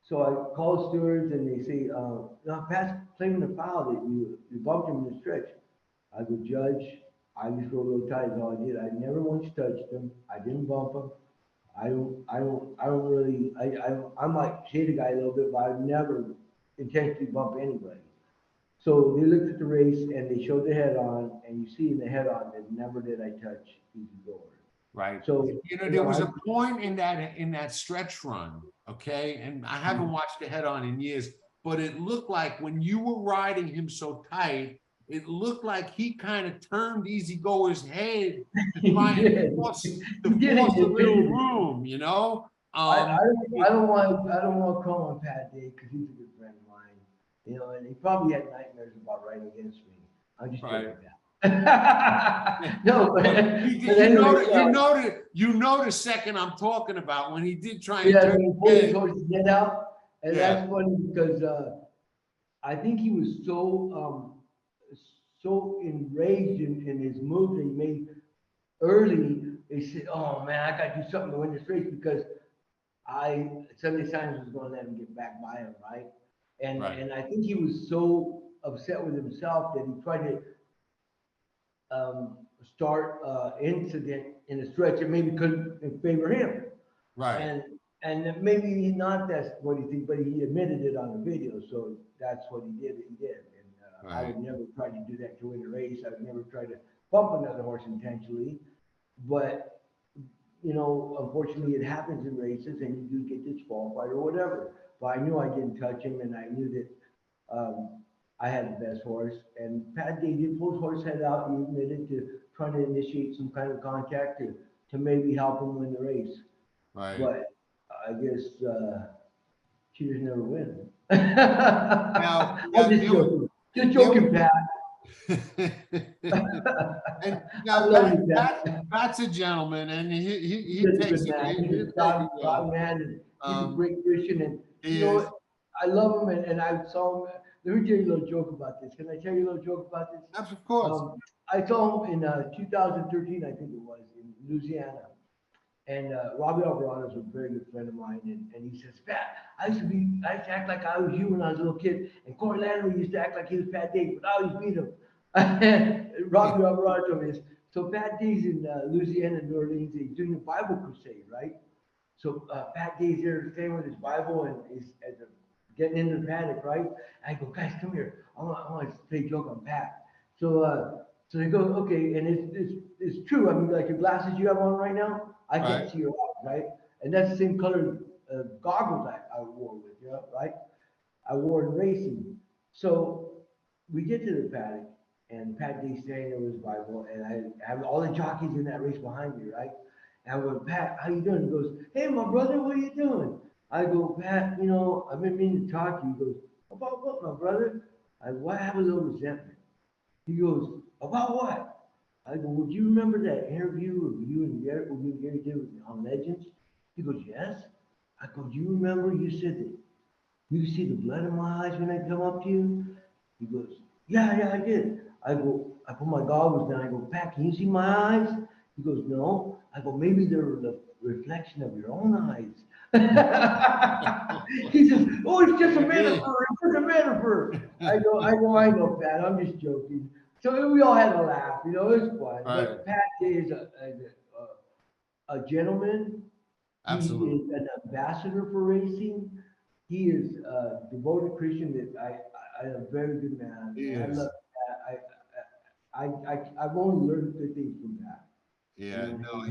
So I call stewards and they say, no, Pat's claiming the foul that you bumped him in the stretch. I go, Judge, I just rolled a little tight is all I did. I never once touched him. I didn't bump him. I might hit a guy a little bit, but I've never intentionally bumped anybody. So they looked at the race and they showed the head on, and you see in the head on that never did I touch Easy Goer. Right. So there was a point in that stretch run, okay, and I haven't watched the head on in years, but it looked like when you were riding him so tight, it looked like he kind of turned Easy Goer's head to try and force a little room, you know. I don't want to call on Pat Day because he's a good friend of mine, you know, and he probably had nightmares about riding against me. I'm just joking about. No, but you know the second I'm talking about when he did try and turn his horse's head out, and that's funny because I think he was so enraged in his move that he made early. They said, "Oh man, I got to do something to win this race," because Sunday Signs was going to let him get back by him, right? And I think he was so upset with himself that he tried to start incident in a stretch that maybe couldn't favor him. Right. And maybe not that's what he thinks, but he admitted it on the video, so that's what he did. And I would never try to do that to win a race. I would never try to bump another horse intentionally, but you know, unfortunately, it happens in races, and you do get disqualified or whatever. But I knew I didn't touch him, and I knew that I had the best horse. And Pat Day did pull his horse head out. He admitted to trying to initiate some kind of contact to maybe help him win the race. Right. But I guess cheaters never win. Now, just joking, Pat. And now Pat's a gentleman, and he takes it. He's a man. He's a great Christian, and you know, I love him, and I saw him. Let me tell you a little joke about this. Can I tell you a little joke about this? Of course. I saw him in 2013, I think it was, in Louisiana. And Robbie Alvarado is a very good friend of mine, and he says, Pat, I used to act like I was you when I was a little kid, and Corey Landry used to act like he was Pat Day, but I always beat him. Robbie Alvarado told me this. So Pat Day's in Louisiana, New Orleans, he's doing a Bible crusade, right? So Pat Day's there staying with his Bible, and he's getting into the paddock, right? I go, guys, come here. I want to play a joke on Pat. So they go, okay, and it's true. I mean, like your glasses you have on right now, I can't see your eyes, right? And that's the same color goggles I wore with you, right? I wore in racing. So we get to the paddock, and Pat Day's standing there with his Bible, and I have all the jockeys in that race behind me, right? And I go, Pat, how you doing? He goes, hey, my brother, what are you doing? I go, Pat, you know, I've been meaning to talk to you. He goes, about what, my brother? I go, I have a little resentment. He goes, about what? I go, would you remember that interview of you and Gary did on Legends? He goes, yes. I go, do you remember you said that you see the blood in my eyes when I come up to you? He goes, yeah, I did. I go, I put my goggles down. I go, Pat, can you see my eyes? He goes, no. I go, maybe they're the reflection of your own eyes. He says, oh, it's just a metaphor. It's just a metaphor. I know, Pat. I'm just joking. So we all had a laugh. You know, it was fun. Right. But Pat is a gentleman. Absolutely. He is an ambassador for racing. He is a devoted Christian that I a very good man. He I is. love that. I've only learned good things from that. Yeah, no, Was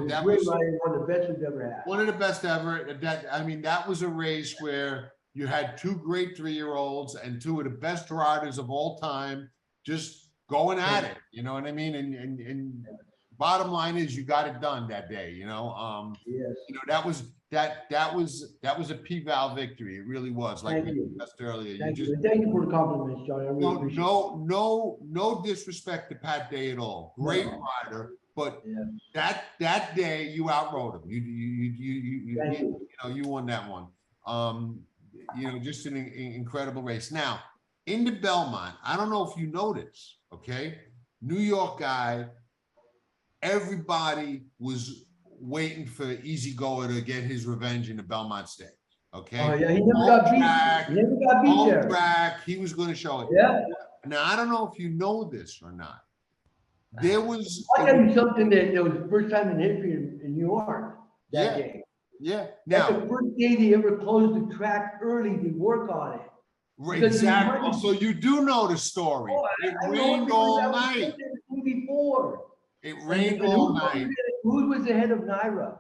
that great was riding, one of the best we've ever had. one of the best ever. I mean, that was a race where you had two great 3-year-olds and two of the best riders of all time just going at it. You know what I mean? And bottom line is, you got it done that day. You know, Yes. you know, that was a P Val victory. It really was. Like we discussed earlier. Thank you. Thank you for the compliments, John. I really appreciate it. No disrespect to Pat Day at all. Great rider, but that day you outrode him. You know, you won that one. You know, just an incredible race. Now in the Belmont, I don't know if you know this. Okay, New York guy. Everybody was waiting for Easy Goer to get his revenge in the Belmont Stakes. Okay. Oh yeah, he never got beat. He never got beat there. Track, he was going to show it. Yeah. Now I don't know if you know this or not. There was. I'll tell you something that was the first time in history in New York that day. Yeah. That's Now the first day they ever closed the track early to work on it. exactly. So you do know the story. It rained all night. Before. It rained all night. Who was the head of Naira?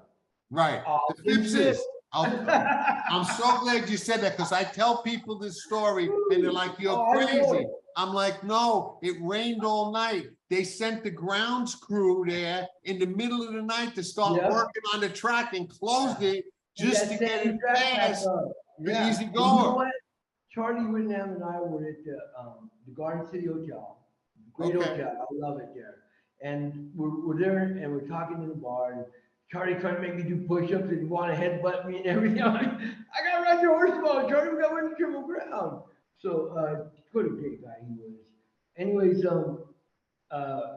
Right. The Phippses. I'm so glad you said that, because I tell people this story and they're like, you're crazy. I'm like, no, it rained all night. They sent the grounds crew there in the middle of the night to start working on the track and closed it just to get it fast for Easy Goer. You know what? Charlie Whitnam and I were at the Garden City Hotel. Great hotel. I love it there. And we're there and we're talking in the bar. And Charlie trying to make me do push-ups and want to headbutt me and everything. I'm like, I gotta ride your horse ball, Charlie. We gotta run the Triple Crown. So what a great guy he was. Anyways,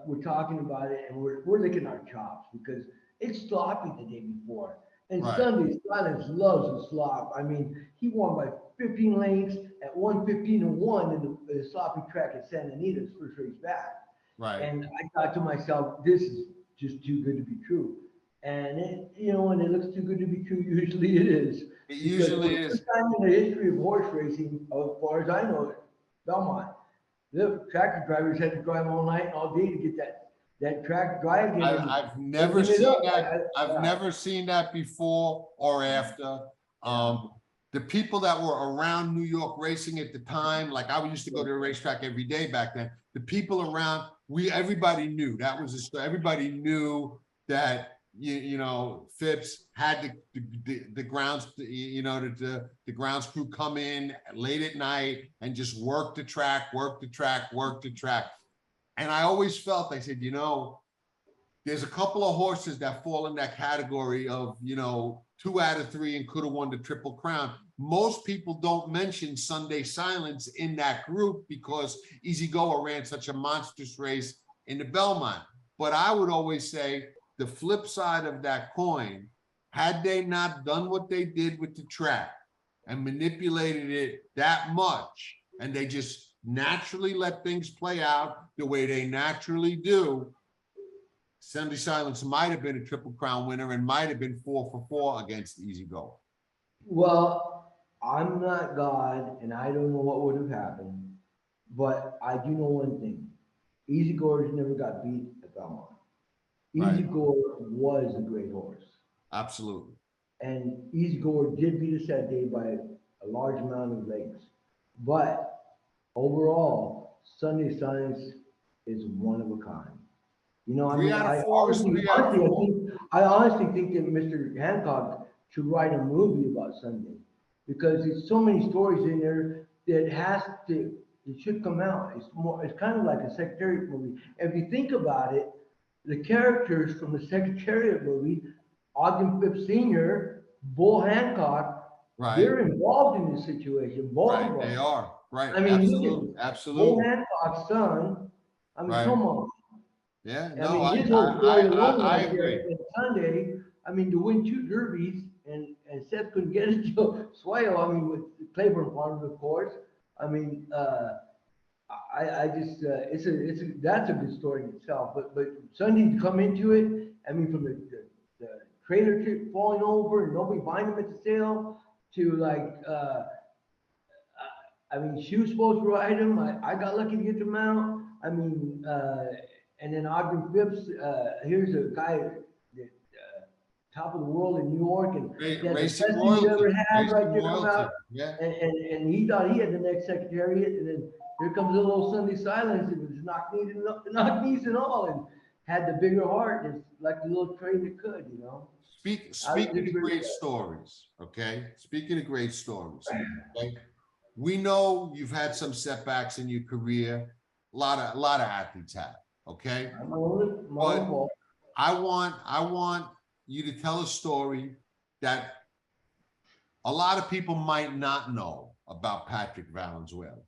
we're talking about it and we're licking our chops because it's sloppy the day before. And Sunday, Silence loves the slop. I mean, he won by 15 lengths at 1:15-1 in the sloppy track at Santa Anita's first race back. Right. And I thought to myself, this is just too good to be true. And it, you know, when it looks too good to be true, usually it is. It usually is. First time in the history of horse racing, as far as I know it, Belmont, the tractor drivers had to drive all night and all day to get that track dry again. I've never seen that. I've never seen that before or after. The people that were around New York racing at the time, like I used to go to the racetrack every day back then. The people around, everybody knew that was everybody knew that you know Phipps had the grounds, you know, the grounds crew come in late at night and just work the track. And I always felt, I said, you know, there's a couple of horses that fall in that category of, you know, 2 out of 3 and could have won the Triple Crown. Most people don't mention Sunday Silence in that group because Easy Goer ran such a monstrous race in the Belmont. But I would always say the flip side of that coin, had they not done what they did with the track and manipulated it that much, and they just naturally let things play out the way they naturally do, Sunday Silence might have been a Triple Crown winner and might have been 4 for 4 against Easy Goer. Well, I'm not God, and I don't know what would have happened, but I do know one thing. Easy Goer never got beat at Belmont. Easy Goer was a great horse. Absolutely. And Easy Goer did beat us that day by a large amount of lengths. But overall, Sunday Silence is one of a kind. You know, I mean, I honestly think that Mr. Hancock should write a movie about Sunday because there's so many stories in there that it should come out. It's kind of like a Secretariat movie. If you think about it, the characters from the Secretariat movie, Ogden Phipps Sr., Bull Hancock, Right. They're involved in this situation, both of them. They are. Right. I mean, Absolutely. Bo Absolutely. Hancock's son, I mean, Right. come on. Yeah. I No, mean, his whole story alone I right there. agree. And Sunday, I mean, to win 2 derbies and Seth couldn't get it to Swale, I mean, with Claiborne Farms, of course. I mean, I just, that's a good story in itself. But Sunday to come into it, I mean, from the trailer trip falling over and nobody buying them at the sale to like, I mean, she was supposed to ride him. I got lucky to get them out. I mean, and then Ogden Phipps, here's a guy that top of the world in New York, and he had the best Racing he's royalty. ever had right there Racing come royalty. out. Yeah. And he thought he had the next Secretariat, and then here comes a little Sunday Silence, and was knock knees and all, and had the bigger heart. It's like the little train that could, you know. Speaking of great stories, okay? Speaking of great stories, okay? We know you've had some setbacks in your career. A lot of athletes have, okay? But I want you to tell a story that a lot of people might not know about Patrick Valenzuela,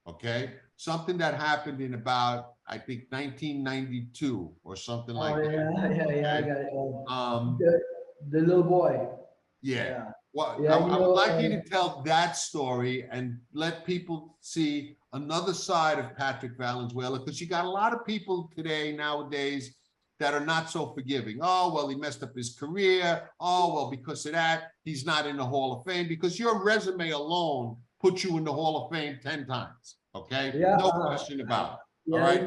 okay? Something that happened in about, I think, 1992 or something like that. Yeah, I got it. The little boy. Yeah. Well, I would like you to tell that story and let people see another side of Patrick Valenzuela, because you got a lot of people today, nowadays, that are not so forgiving. Oh, well, he messed up his career. Oh, well, because of that, he's not in the Hall of Fame, because your resume alone puts you in the Hall of Fame 10 times. Okay? Yeah, no question about it. Yeah, all right?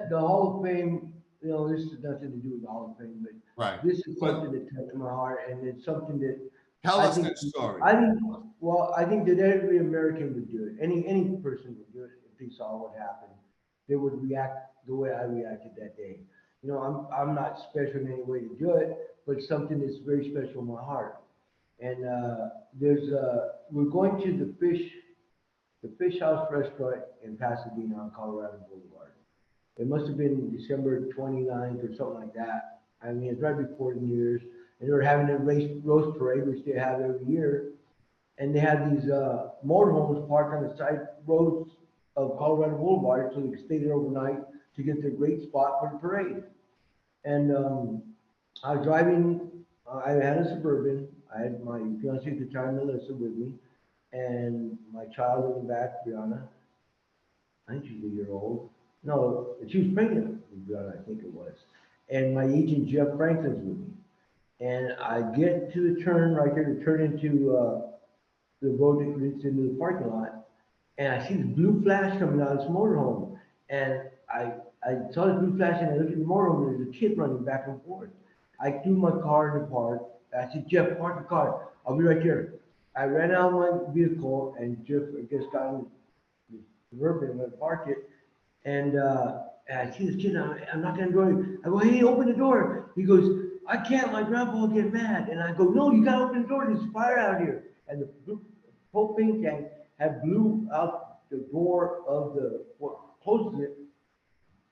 The Hall of Fame, you know, this has nothing to do with the Hall of Fame, but this is something that touched my heart, and it's something that tell us that story. I think that every American would do it. Any person would do it if they saw what happened. They would react the way I reacted that day. You know, I'm not special in any way to do it, but something that's very special in my heart. And we're going to the Fish House restaurant in Pasadena on Colorado Boulevard. It must have been December 29th or something like that. I mean, it's right before New Year's, and they were having a roast parade, which they have every year. And they had these motorhomes parked on the side roads of Colorado Boulevard, so they could stay there overnight to get their great spot for the parade. And I was driving. I had a Suburban. I had my fiancée at the time, Melissa, with me, and my child in the back, Brianna. I think she's a year old. No, she was pregnant with Brianna, I think it was. And my agent, Jeff Franklin's with me. And I get to the turn right there to turn into the road that leads into the parking lot. And I see this blue flash coming out of this motorhome. And I saw this blue flash, and I looked at the motorhome, and there's a kid running back and forth. I threw my car in the park. I said, Jeff, park the car. I'll be right here. I ran out of my vehicle, and Jeff, I guess, got in the Suburban and parked it. And I see this kid, I'm not gonna do it. I go, hey, open the door. He goes, I can't, my grandpa will get mad. And I go, no, you gotta open the door, there's a fire out here. And the propane tank had blew out the door of what closes it,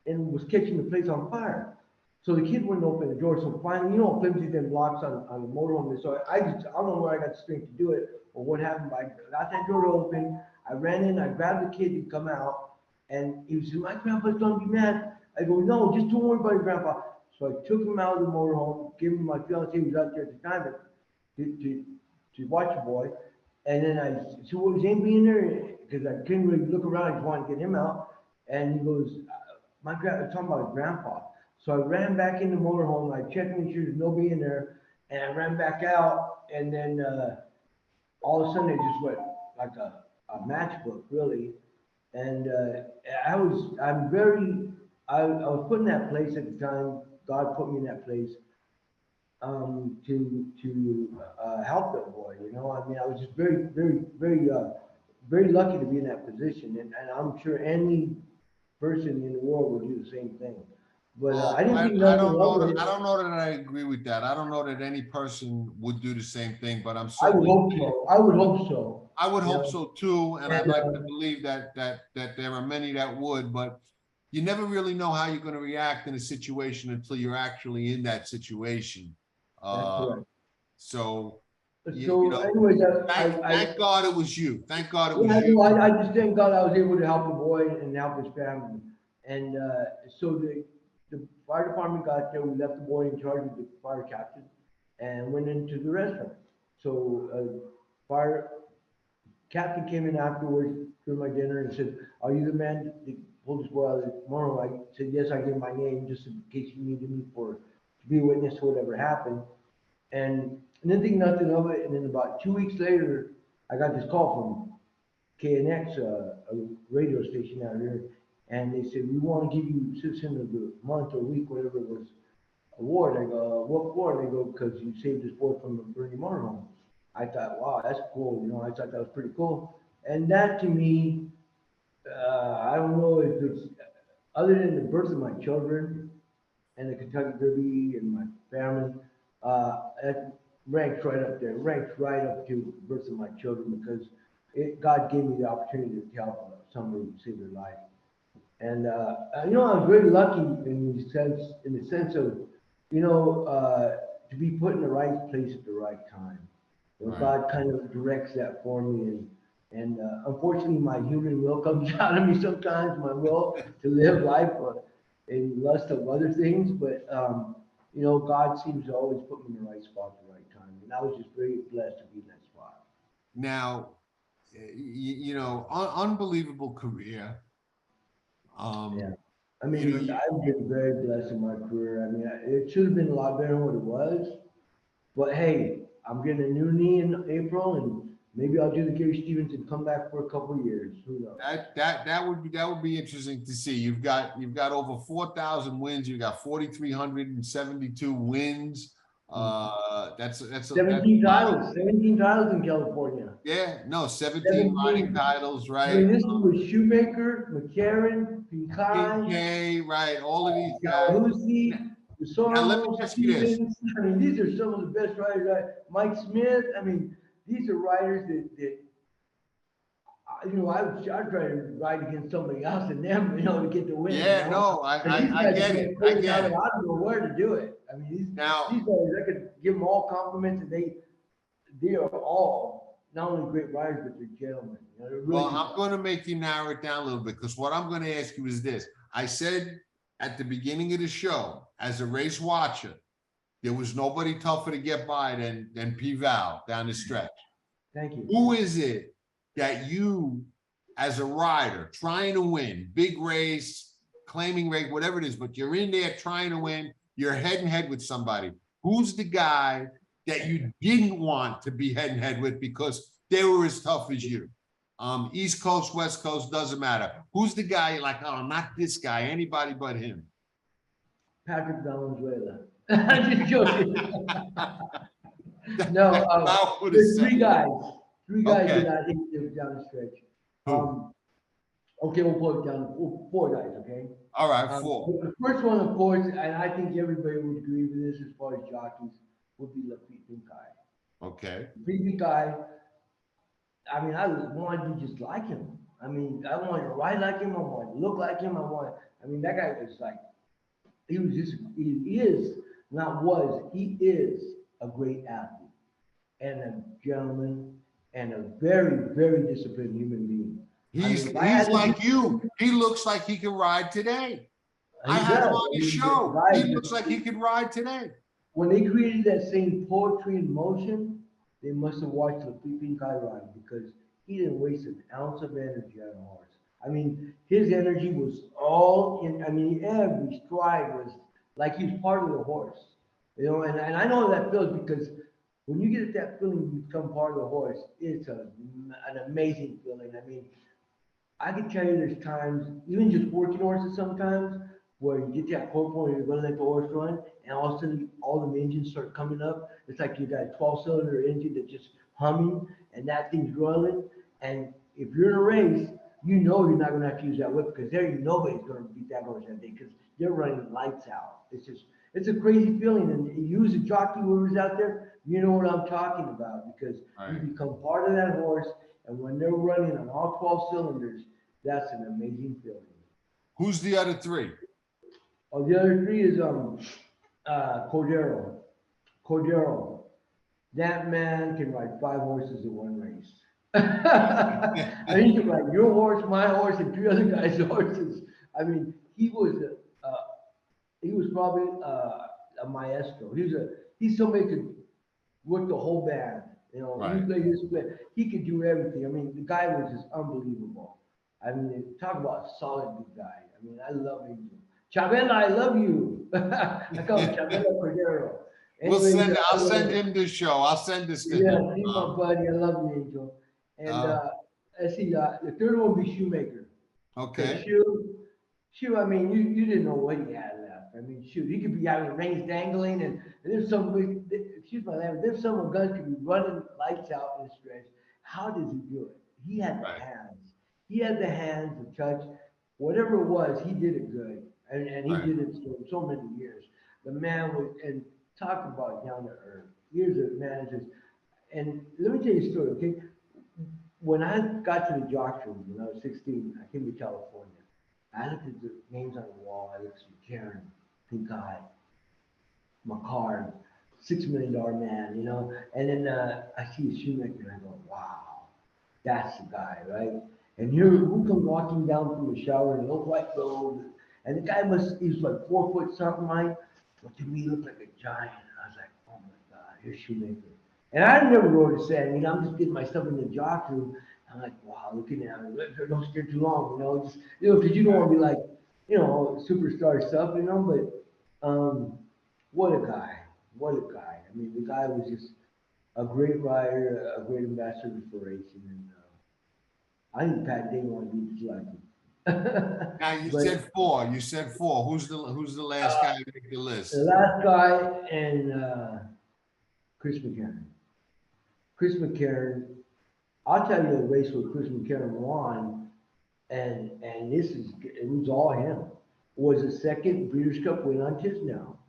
and was catching the place on fire. So the kid wouldn't open the door. So finally, you know, flimsy them locks on the motorhome. So I don't know where I got the strength to do it or what happened, but I got that door open. I ran in, I grabbed the kid to come out, and he said, my grandpa's gonna be mad. I go, no, just don't worry about your grandpa. So I took him out of the motorhome, gave him my fiancée, who was out there at the time, to watch the boy. And then I said, well, was anybody in there? Because I couldn't really look around, I just wanted to get him out. And he goes, my grandpa, talking about his grandpa. So I ran back in the motorhome, I checked to make sure there's nobody in there, and I ran back out, and then all of a sudden it just went like a matchbook, really. And I was put in that place at the time. God put me in that place to help that boy. You know, I mean, I was just very, very, very, very lucky to be in that position, and I'm sure any person in the world would do the same thing. But I didn't think I don't know that I agree with that. I don't know that any person would do the same thing, but I'm certainly. I would hope so. I would hope so. I would hope so too, and I'd like to believe that there are many that would, but you never really know how you're going to react in a situation until you're actually in that situation. That's correct. So So, anyways, thank God it was you. Thank God it was yeah, you. no, I just thank God I was able to help the boy and help his family. And so the fire department got there. We left the boy in charge of the fire captain and went into the restaurant. So fire captain came in afterwards during my dinner and said, "Are you the man that pulled this boy out of the motorhome?" I said, "Yes." I gave my name just in case you needed me to be a witness to whatever happened. And didn't think nothing of it. And then about 2 weeks later, I got this call from KNX, a radio station out here, and they said, "We want to give you Citizen of the Month or Week, whatever it was, award." I go, "What for?" They go, "Because you saved this boy from a burning motorhome." I thought, wow, that's cool. I thought that was pretty cool. And that to me, I don't know if it's other than the birth of my children and the Kentucky Derby and my family, that ranks right up there, ranks right up to the birth of my children because God gave me the opportunity to help somebody save their life. And I was very lucky in the sense of, to be put in the right place at the right time. Right. God kind of directs that for me, and unfortunately, my human will comes out of me sometimes. My will to live life in lust of other things, but God seems to always put me in the right spot at the right time, and I was just very blessed to be in that spot. Now, unbelievable career. Yeah. I mean, I've been very blessed in my career. I mean, it should have been a lot better than what it was. But hey, I'm getting a new knee in April, and maybe I'll do the Gary Stevens and come back for a couple of years. Who knows? That would be interesting to see. You've got over 4,000 wins. You've got 4,372 wins. That's 17 titles. 17 titles in California. Yeah, no, 17 riding titles, right? I mean, this was Shoemaker, McCarran, PK, right? All of these guys. Now, let me ask you this. I mean, these are some of the best riders. Right? Mike Smith. I mean, these are riders that I'd try to ride against somebody else than them, to get the win. Yeah, no, I get it. I get it. I don't know where to do it. I mean, these guys, I could give them all compliments, and they are all not only great riders, but they're gentlemen. Well, I'm going to make you narrow it down a little bit because what I'm going to ask you is this. I said at the beginning of the show, as a race watcher, there was nobody tougher to get by than P Val down the stretch. Thank you. Who is it that you, as a rider, trying to win, big race, claiming race, whatever it is, but you're in there trying to win, you're head and head with somebody. Who's the guy that you didn't want to be head and head with because they were as tough as you? East Coast, West Coast, doesn't matter. Who's the guy you're like, oh, not this guy, anybody but him? Patrick Valenzuela. I'm just joking. No, there's three guys. Okay. That I think is down the stretch. Okay, we'll put it down. Four guys, okay? All right, four. The first one, of course, and I think everybody would agree with this as far as jockeys, would be Preakness. Okay. Preakness, I mean, I wanted to just like him. I mean, I wanted to ride like him. I wanted to look like him. That guy was like, he is a great athlete and a gentleman and a very, very disciplined human being. He's like you. He looks like he can ride today. I had him on his show. He looks like he could ride today. When they created that same poetry in motion, they must have watched the Preakness ride because he didn't waste an ounce of energy on a horse. I mean, his energy was all in. I mean, every stride was like he was part of the horse. And I know that feels because when you get that feeling you become part of the horse, it's an amazing feeling. I mean, I can tell you there's times, even just working horses sometimes, where you get that corporal and you're going to let the horse run, and all of a sudden all the engines start coming up. It's like you got a 12-cylinder engine that's just humming, and that thing's rolling. And if you're in a race, you're not going to have to use that whip because nobody's going to beat that horse that day because they're running lights out. It's a crazy feeling. And you as a jockey, whoever's out there, you know what I'm talking about because you become part of that horse. And when they're running on all 12 cylinders, that's an amazing feeling. Who's the other three? Oh, the other three is Cordero. that man can ride 5 horses in one race. I mean, he can ride your horse, my horse, and 3 other guys' horses. I mean, he was probably a maestro. He's somebody who could work the whole band. You know, Right. he played his band. He could do everything. I mean, the guy was just unbelievable. I mean, talk about a solid good guy. I mean, I love Angel. Chavela, I love you. I call him Chavela Cordero. I'll send him this show. I'll send this to Yeah, him. he's my buddy. I love you, Angel. And let's see, the third one would be Shoemaker. Okay. Shoe, I mean, you didn't know what he had left. I mean, shoot, he could be having reins dangling, and there's some, excuse my language, there's some guys could be running lights out in the stretch. How does he do it? He had the Right. hands. He had the hands, the touch, whatever it was, he did it good. And he Right. did it for so many years. The man was, and talk about down to earth. Here's a man just, and let me tell you a story, okay? When I got to the jockey room when I was 16, I came to California. I looked at the names on the wall. I looked at Karen, Pink Eye, McCard, $6 million man, you know. And then I see a Shoemaker and I go, wow, that's the guy, right? And here, who comes walking down from the shower in a little white robe? And the guy he was like 4 foot something, right? But to me, he looked like a giant. And I was like, oh my God, here's Shoemaker. And I never wrote to say, I mean, I'm just getting my stuff in the jock room. I'm like, wow, looking at him. Don't stare too long, you know, just, you know, because you don't want to be like, you know, superstar stuff, you know, but what a guy. What a guy. I mean, the guy was just a great rider, a great ambassador for racing. And I think Pat Ding wanted to be just like him. Now you But, said four. You said four. Who's the last guy to make the list? the last guy and Chris McCarron. Chris McCarron, I'll tell you a race where Chris McCarron won, and it was all him. Was the second Breeders' Cup win on Tisdale.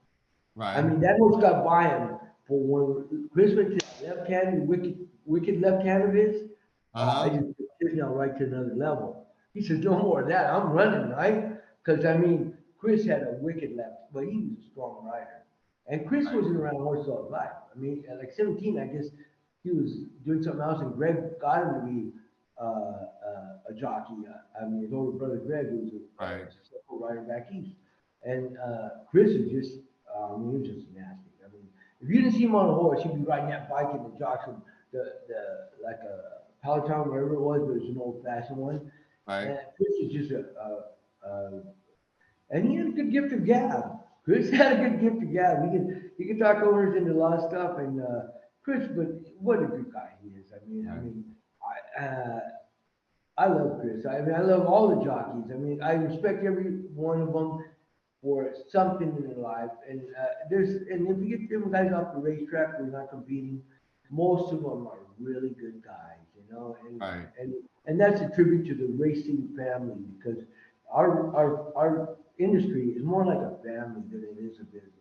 Right. I mean, that horse got by him, but when Chris went to the left hand, wicked left hand of his, I just took Tisdale right to another level. He said, no more of that. I'm running, right? Because, I mean, Chris had a wicked left, but he was a strong rider. And Chris wasn't around horse all his life. I mean, at like 17, I guess he was doing something else, and Greg got him to be a jockey. I mean, his older brother Greg was a successful rider back east. And Chris is just, he was just nasty. I mean, if you didn't see him on a horse, he'd be riding that bike in the jockey, like a Peloton, wherever it was, but it was an old-fashioned one. Right. And Chris is just and he had a good gift of gab. Chris had a good gift of gab. He could talk owners into a lot of stuff. And Chris, but what a good guy he is. I love Chris. I mean, I love all the jockeys. I mean, I respect every one of them for something in their life. And and if you get them guys off the racetrack where you're not competing, most of them are really good guys, you know. And that's a tribute to the racing family, because our industry is more like a family than it is a business.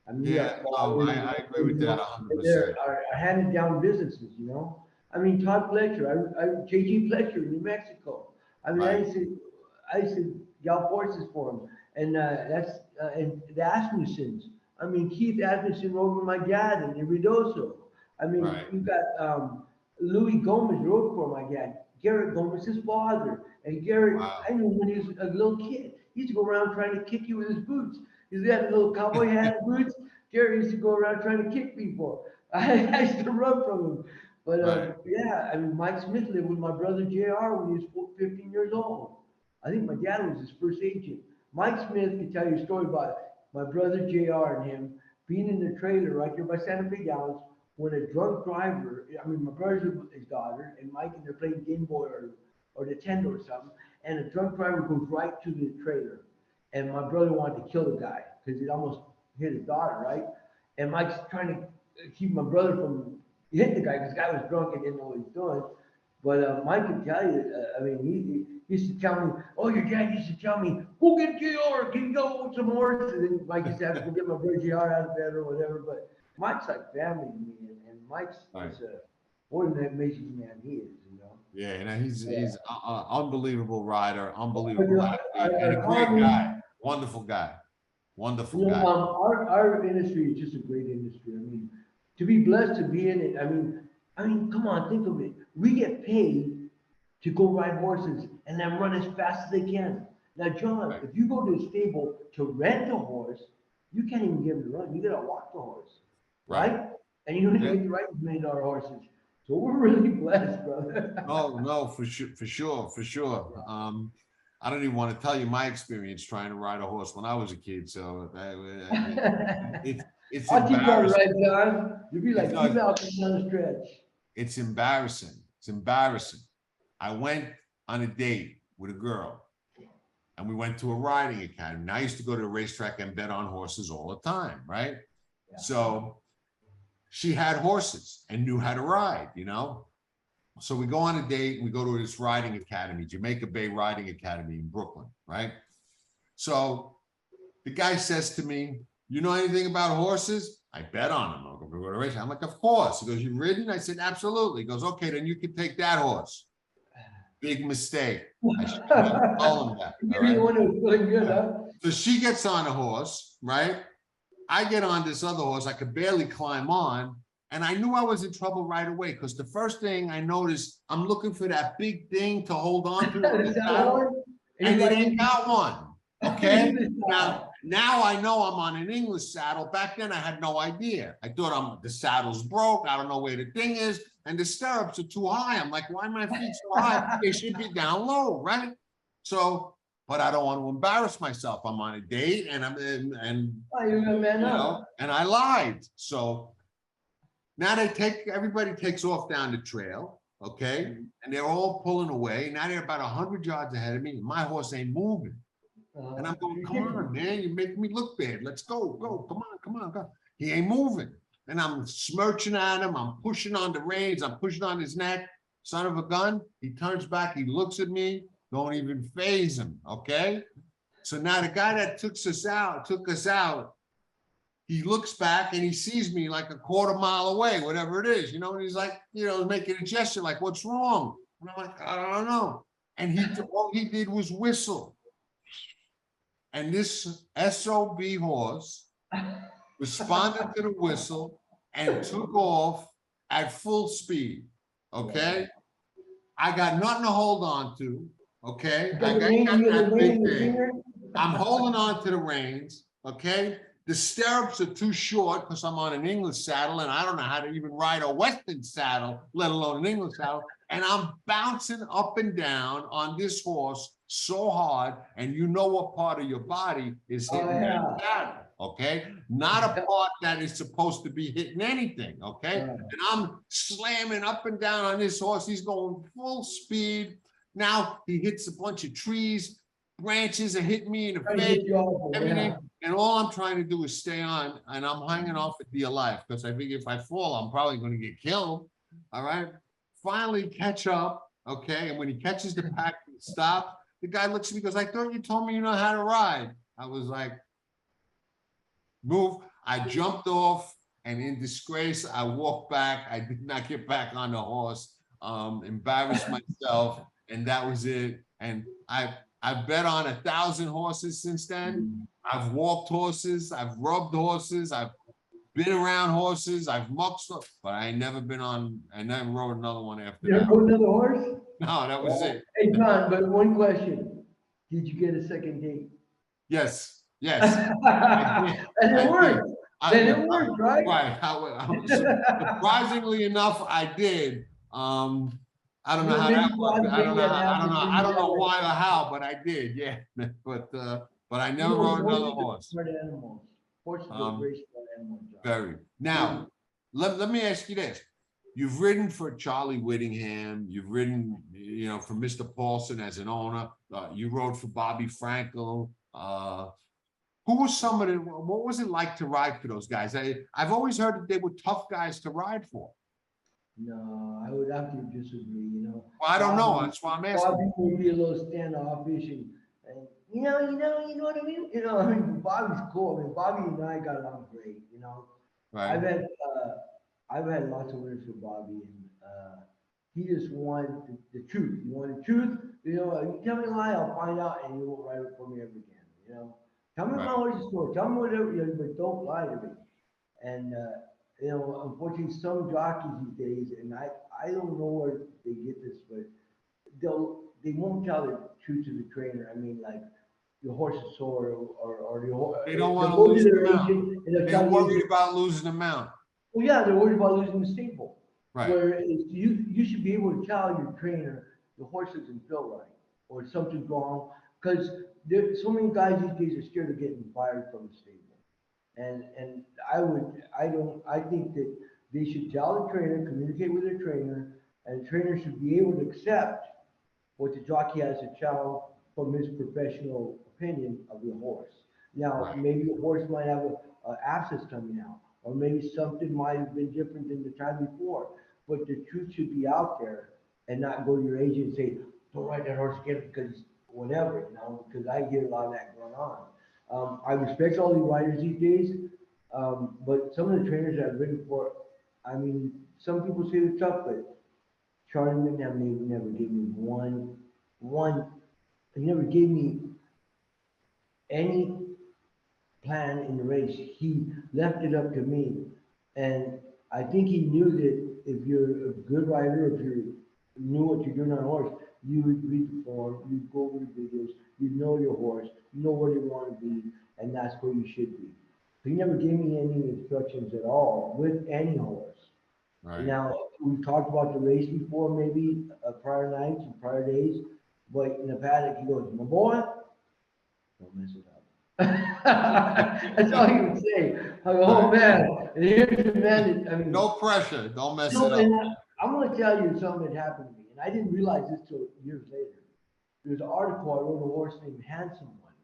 I mean, I agree with that 100%. Are handed down businesses, you know. I mean, Todd Fletcher, JG Fletcher in New Mexico. I mean, I used to yell horses for him, and and the Asmussens. I mean, Keith Asmussen rode with my dad in Ruidoso. I mean, you got Louis Gomez rode for my dad. Garrett Gomez's father. And Garrett, I knew when he was a little kid. He used to go around trying to kick you with his boots. He had little cowboy hat boots. Garrett used to go around trying to kick people. I used to run from him. But yeah, I mean, Mike Smith lived with my brother JR when he was 15 years old. I think my dad was his first agent. Mike Smith could tell you a story about my brother JR and him being in the trailer right there by Santa Fe Downs when a drunk driver, I mean, my brother's with his daughter, and Mike, and they're playing Game Boy or Nintendo or something, and a drunk driver goes right to the trailer. And my brother wanted to kill the guy because he almost hit his daughter, right? And Mike's trying to keep my brother from hitting the guy because the guy was drunk and didn't know what he was doing. But Mike could tell you, I mean, he used to tell me, oh, your dad used to tell me, go get JR, can you go with some horses? And then Mike used to have to go get my brother JR out of bed or whatever. But Mike's like family to me, and Mike's what an amazing man he is, you know. Yeah, and he's an unbelievable rider, unbelievable athlete, and a great guy, wonderful guy, wonderful guy. Our industry is just a great industry. I mean, to be blessed to be in it. I mean, come on, think of it. We get paid to go ride horses and then run as fast as they can. Now, John, Right. if you go to a stable to rent a horse, you can't even get him to run. You gotta walk the horse, right? And you don't even Yeah. get to ride with $1 million horses. So we're really blessed, brother. No, for sure. I don't even want to tell you my experience trying to ride a horse when I was a kid. So it's I'll teach you how to embarrassing. ride, John. You'll be like, It's P not- Val can another stretch. It's embarrassing. It's embarrassing. I went on a date with a girl and we went to a riding academy. And I used to go to the racetrack and bet on horses all the time, right? Yeah. So she had horses and knew how to ride, you know? So we go on a date and we go to this riding academy, Jamaica Bay Riding Academy in Brooklyn, right? So the guy says to me, you know anything about horses? I bet on them. I'll go to a race. I'm like, of course. He goes, you ridden? I said, absolutely. He goes, okay, then you can take that horse. Big mistake. I should have never told him that. all You're the right? one who's feeling good, huh? So she gets on a horse, right? I get on this other horse. I could barely climb on. And I knew I was in trouble right away because the first thing I noticed, I'm looking for that big thing to hold on to. Is that horse? And it ain't got one. Okay. English saddle. Now I know I'm on an English saddle. Back then I had no idea. I thought the saddle's broke. I don't know where the thing is. And the stirrups are too high. I'm like, why are my feet so high? They should be down low, right? So, but I don't want to embarrass myself. I'm on a date and Oh, you're gonna man up. and I lied. So now everybody takes off down the trail, okay? And they're all pulling away. Now they're about 100 yards ahead of me. And my horse ain't moving. And I'm going, come on, man, you're making me look bad. Let's go. Come on. He ain't moving. And I'm smirching at him. I'm pushing on the reins. I'm pushing on his neck. Son of a gun. He turns back. He looks at me. Don't even faze him, okay? So now the guy that took us out, he looks back and he sees me like a quarter mile away, whatever it is, you know, and he's like, making a gesture like, what's wrong? And I'm like, I don't know. And all he did was whistle. And this SOB horse responded to the whistle and took off at full speed, okay? I got nothing to hold on to, okay? I got that big thing. I'm holding on to the reins, okay? The stirrups are too short because I'm on an English saddle and I don't know how to even ride a Western saddle, let alone an English saddle. And I'm bouncing up and down on this horse so hard, and you know what part of your body is hitting that saddle, okay? Not a part that is supposed to be hitting anything, okay? And I'm slamming up and down on this horse. He's going full speed. Now he hits a bunch of trees, branches are hitting me in the face, everything. And all I'm trying to do is stay on, and I'm hanging off at dear life because I figure if I fall, I'm probably going to get killed. All right. Finally catch up. Okay. And when he catches the pack and stop, the guy looks at me and goes, I thought you told me you know how to ride. I was like, move. I jumped off, and in disgrace, I walked back. I did not get back on the horse, embarrassed myself, and that was it. And I've bet on 1,000 horses since then. I've walked horses, I've rubbed horses, I've been around horses, I've mucked stuff, but I never rode another one after You that. ever rode another horse? No, that was it. Hey, John, but one question. Did you get a second date? Yes. And it worked. Then it worked, right? Right. Surprisingly enough, I did. I don't know how that worked. I don't know why or how, but I did. Yeah. But I never rode another horse. Horses are very smart animals. Very. Now, let me ask you this. You've ridden for Charlie Whittingham. You've ridden, for Mr. Paulson as an owner. You rode for Bobby Frankel. Who was what was it like to ride for those guys? I've always heard that they were tough guys to ride for. No, I would have to disagree, Well, I don't know. That's why I'm asking. Bobby would be a little standoffish and you know what I mean? Bobby's cool. I mean, Bobby and I got along great, Right. I've had lots of winners for Bobby, and he just wanted the truth. He wanted truth. You tell me a lie, I'll find out, and you won't ride it for me ever again. Tell me my horse's story. Tell me whatever, but don't lie to me. And you know, unfortunately, some jockeys these days, and I don't know where they get this, but they won't tell the truth to the trainer. I mean, like your horse is sore, or your horse. They don't want to They'll go to lose their the mount. agent and they'll They're tell the worried agent, about losing the mount. well, yeah, they're worried about losing the stable. Right. Where you should be able to tell your trainer the horse doesn't feel right or something's wrong, because there's so many guys these days are scared of getting fired from the stable. And I think that they should tell the trainer, communicate with their trainer, and the trainer should be able to accept what the jockey has to tell from his professional opinion of the horse. Now, Right. maybe the horse might have a abscess coming out, or maybe something might have been different than the time before. But the truth should be out there, and not go to your agent and say, "Don't ride that horse again," because whatever, you know. Because I hear a lot of that going on. I respect all the riders these days, but some of the trainers I've ridden for, I mean, some people say they're tough, but Charlie never gave me one. He never gave me any plan in the race. He left it up to me, and I think he knew that if you're a good rider, if you knew what you're doing on a horse, you would read the form, you'd go over the videos, you know your horse, you know where you want to be, and that's where you should be. He never gave me any instructions at all with any horse. Right. Now, we talked about the race before, maybe prior nights and prior days, but in the paddock, he goes, "My boy, don't mess it up." That's all he would say. I go, "Oh man," and here's the man that, I mean, No pressure. Don't mess no, it up. and I'm going to tell you something that happened to me, and I didn't realize this till years later. There's an article I wrote, a horse named Handsome One,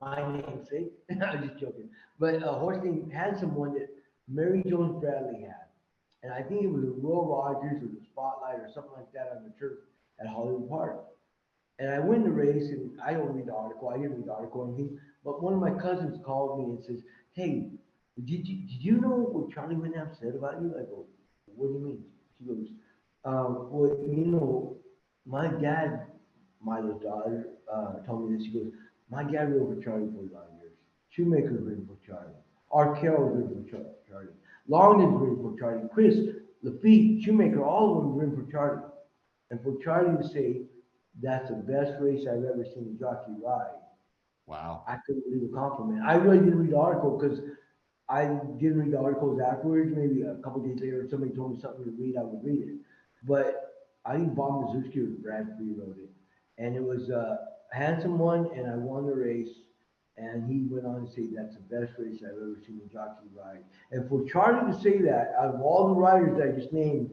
my namesake. I'm just joking, but a horse named Handsome One that Mary Jones Bradley had, and I think it was a Will Rogers or the Spotlight or something like that on the turf at Hollywood Park. And I win the race, and I don't read the article. I didn't read the article or anything. But one of my cousins called me and says, "Hey, did you know what Charlie Whitnam said about you?" I go, "What do you mean?" She goes, "Well, you know, my dad, Milo's daughter, told me this." She goes, "My dad rode for Charlie for a lot of years. Shoemaker's ridden for Charlie. Arkel's ridden for Charlie. Longden's ridden for Charlie. Chris, Lafitte, Shoemaker, all of them ridden for Charlie. And for Charlie to say, that's the best race I've ever seen a jockey ride. Wow. I couldn't believe a compliment. I really didn't read the article because I didn't read the articles afterwards. Maybe a couple days later, if somebody told me something to read, I would read it. But I think Bob Mazursky or Brad Free wrote it. And it was a handsome one, and I won the race. And he went on to say, that's the best race I've ever seen a jockey ride. And for Charlie to say that, out of all the riders I just named,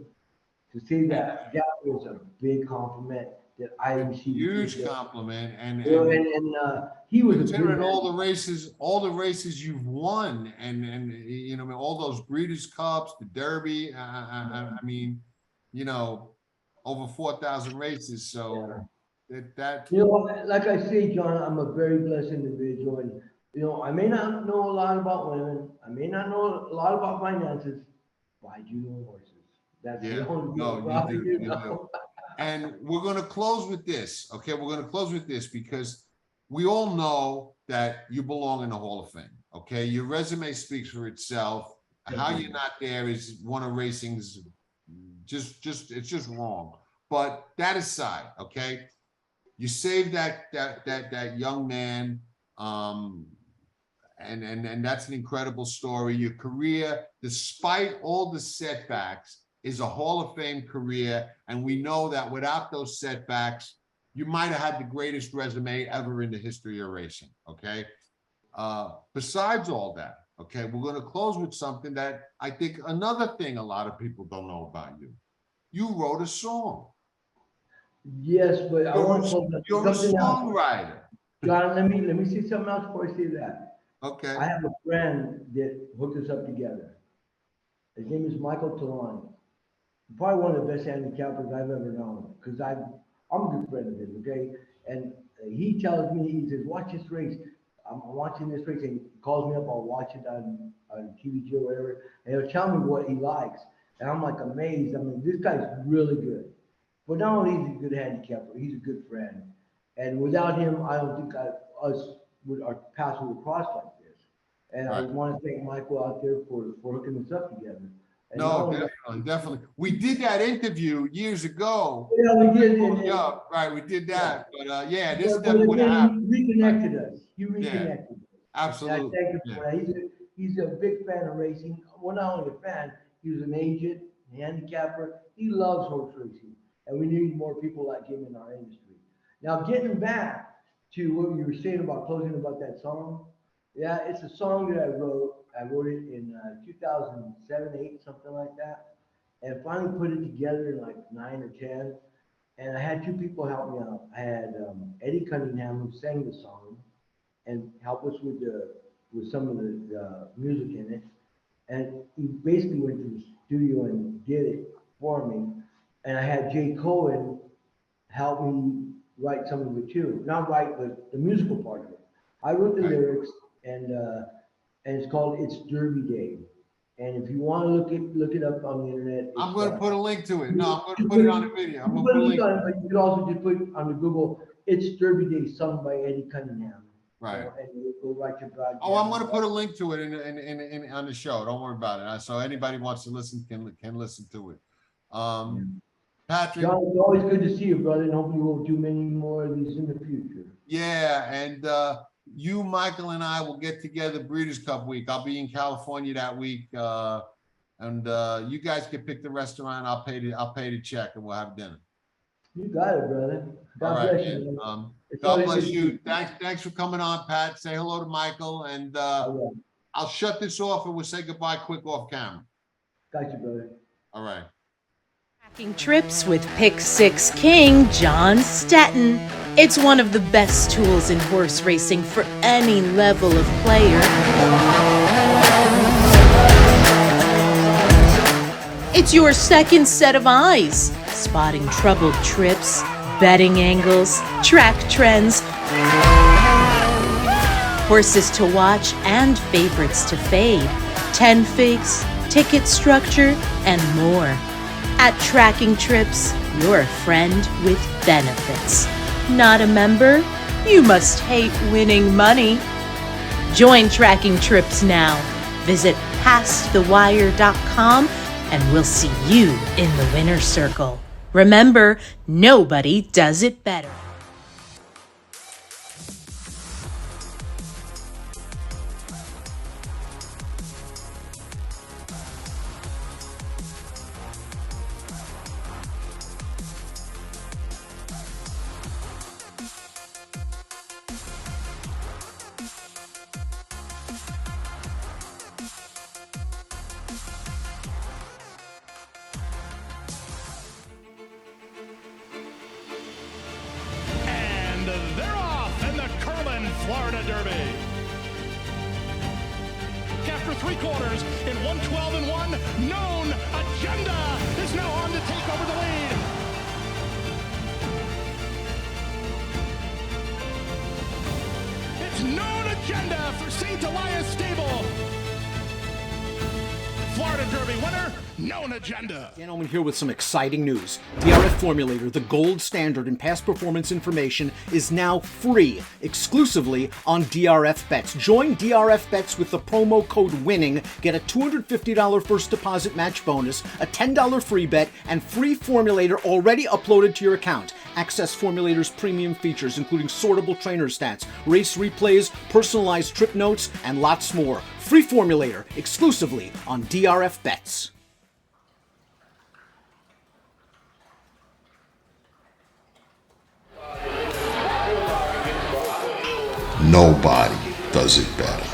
to say that, that was a big compliment that I received. Huge compliment, and he was considering all the races you've won, and you know, all those Breeders' Cups, the Derby. I mean, you know, over 4,000 races. So that you know, like I say, John, I'm a very blessed individual, and you know, I may not know a lot about women, I may not know a lot about finances, but I do know horses. That's the only no, you do. And we're going to close with this, okay? We're going to close with this because we all know that you belong in the Hall of Fame, okay? Your resume speaks for itself. How you're not there is one of racing's it's just wrong. But that aside, okay? You saved that young man, and that's an incredible story. Your career, despite all the setbacks, is a Hall of Fame career, and we know that without those setbacks, you might have had the greatest resume ever in the history of racing, okay? Besides all that, okay, we're going to close with something that I think another thing a lot of people don't know about you. You wrote a song. Yes, but I want to close you're a something songwriter. else. John, let me say something else before I say that. Okay. I have a friend that hooked us up together. His name is Michael Talani. Probably one of the best handicappers I've ever known, because I'm a good friend of his, okay? And he tells me, he says, "Watch this race." I'm watching this race, and he calls me up, I'll watch it on TVG or whatever, and he'll tell me what he likes. And I'm like amazed. I mean, this guy's really good. But not only is he a good handicapper, he's a good friend. And without him, I don't think our paths would have crossed like this. And I Right. want to thank Michael out there for hooking us up together. And not No, only that, definitely, definitely. We did that interview years ago. yeah, we did. Yeah, right, we did that. But yeah, this But definitely would again, happen. he reconnected us. He reconnected us. And I Absolutely. thank him Yeah. for that. He's a big fan of racing. Well, not only a fan, he was an agent, handicapper. He loves horse racing. And we need more people like him in our industry. Now, getting back to what you were saying about closing about that song. Yeah, it's a song that I wrote. I wrote it in 2007, 8, something like that. And finally put it together in like 9 or 10. And I had two people help me out. I had Eddie Cunningham, who sang the song and helped us with some of the music in it. And he basically went to the studio and did it for me. And I had Jay Cohen help me write some of it too. Not write, but the musical part of it. I wrote the Right. lyrics, and it's called "It's Derby Day." And if you want to look it up on the internet, I'm going to put a link to it. No, I'm going to you put it on the video. I'm you going to put put a a link. link on it, but you could also just put on the Google, "It's Derby Day," sung by Eddie Cunningham. Right. And you go right to broadcast. Oh, I'm going to put a link to it in on the show. Don't worry about it. So anybody wants to listen can listen to it. Patrick. John, it's always good to see you, brother, and hopefully we'll do many more of these in the future. Yeah, and you, Michael, and I will get together Breeders' Cup week. I'll be in California that week, and you guys can pick the restaurant. I'll pay the check, and we'll have dinner. You got it, brother. All God right, bless man. you. Man. God bless you. Thanks for coming on, Pat. Say hello to Michael, and I'll shut this off, and we'll say goodbye quick off camera. Got you, brother. All right. Tracking trips with Pick 6 King Jon Stettin. It's one of the best tools in horse racing for any level of player. It's your second set of eyes, spotting troubled trips, betting angles, track trends, horses to watch and favorites to fade, 10 figs, ticket structure, and more. At Tracking Trips, you're a friend with benefits. Not a member? You must hate winning money. Join Tracking Trips now. Visit pastthewire.com and we'll see you in the winner's circle. Remember, nobody does it better. And they're off in the Curlin, Florida Derby. After 3 quarters in 112-1, Known Agenda is now on to take over the lead. It's Known Agenda for St. Elias Stable. Florida Derby winner, Known Agenda. Dan Oman here with some exciting news. DRF Formulator, the gold standard in past performance information, is now free, exclusively on DRF Bets. Join DRF Bets with the promo code WINNING. Get a $250 first deposit match bonus, a $10 free bet, and free Formulator already uploaded to your account. Access Formulator's premium features, including sortable trainer stats, race replays, personalized trip notes, and lots more. Free Formulator, exclusively on DRF Bets. Nobody does it better.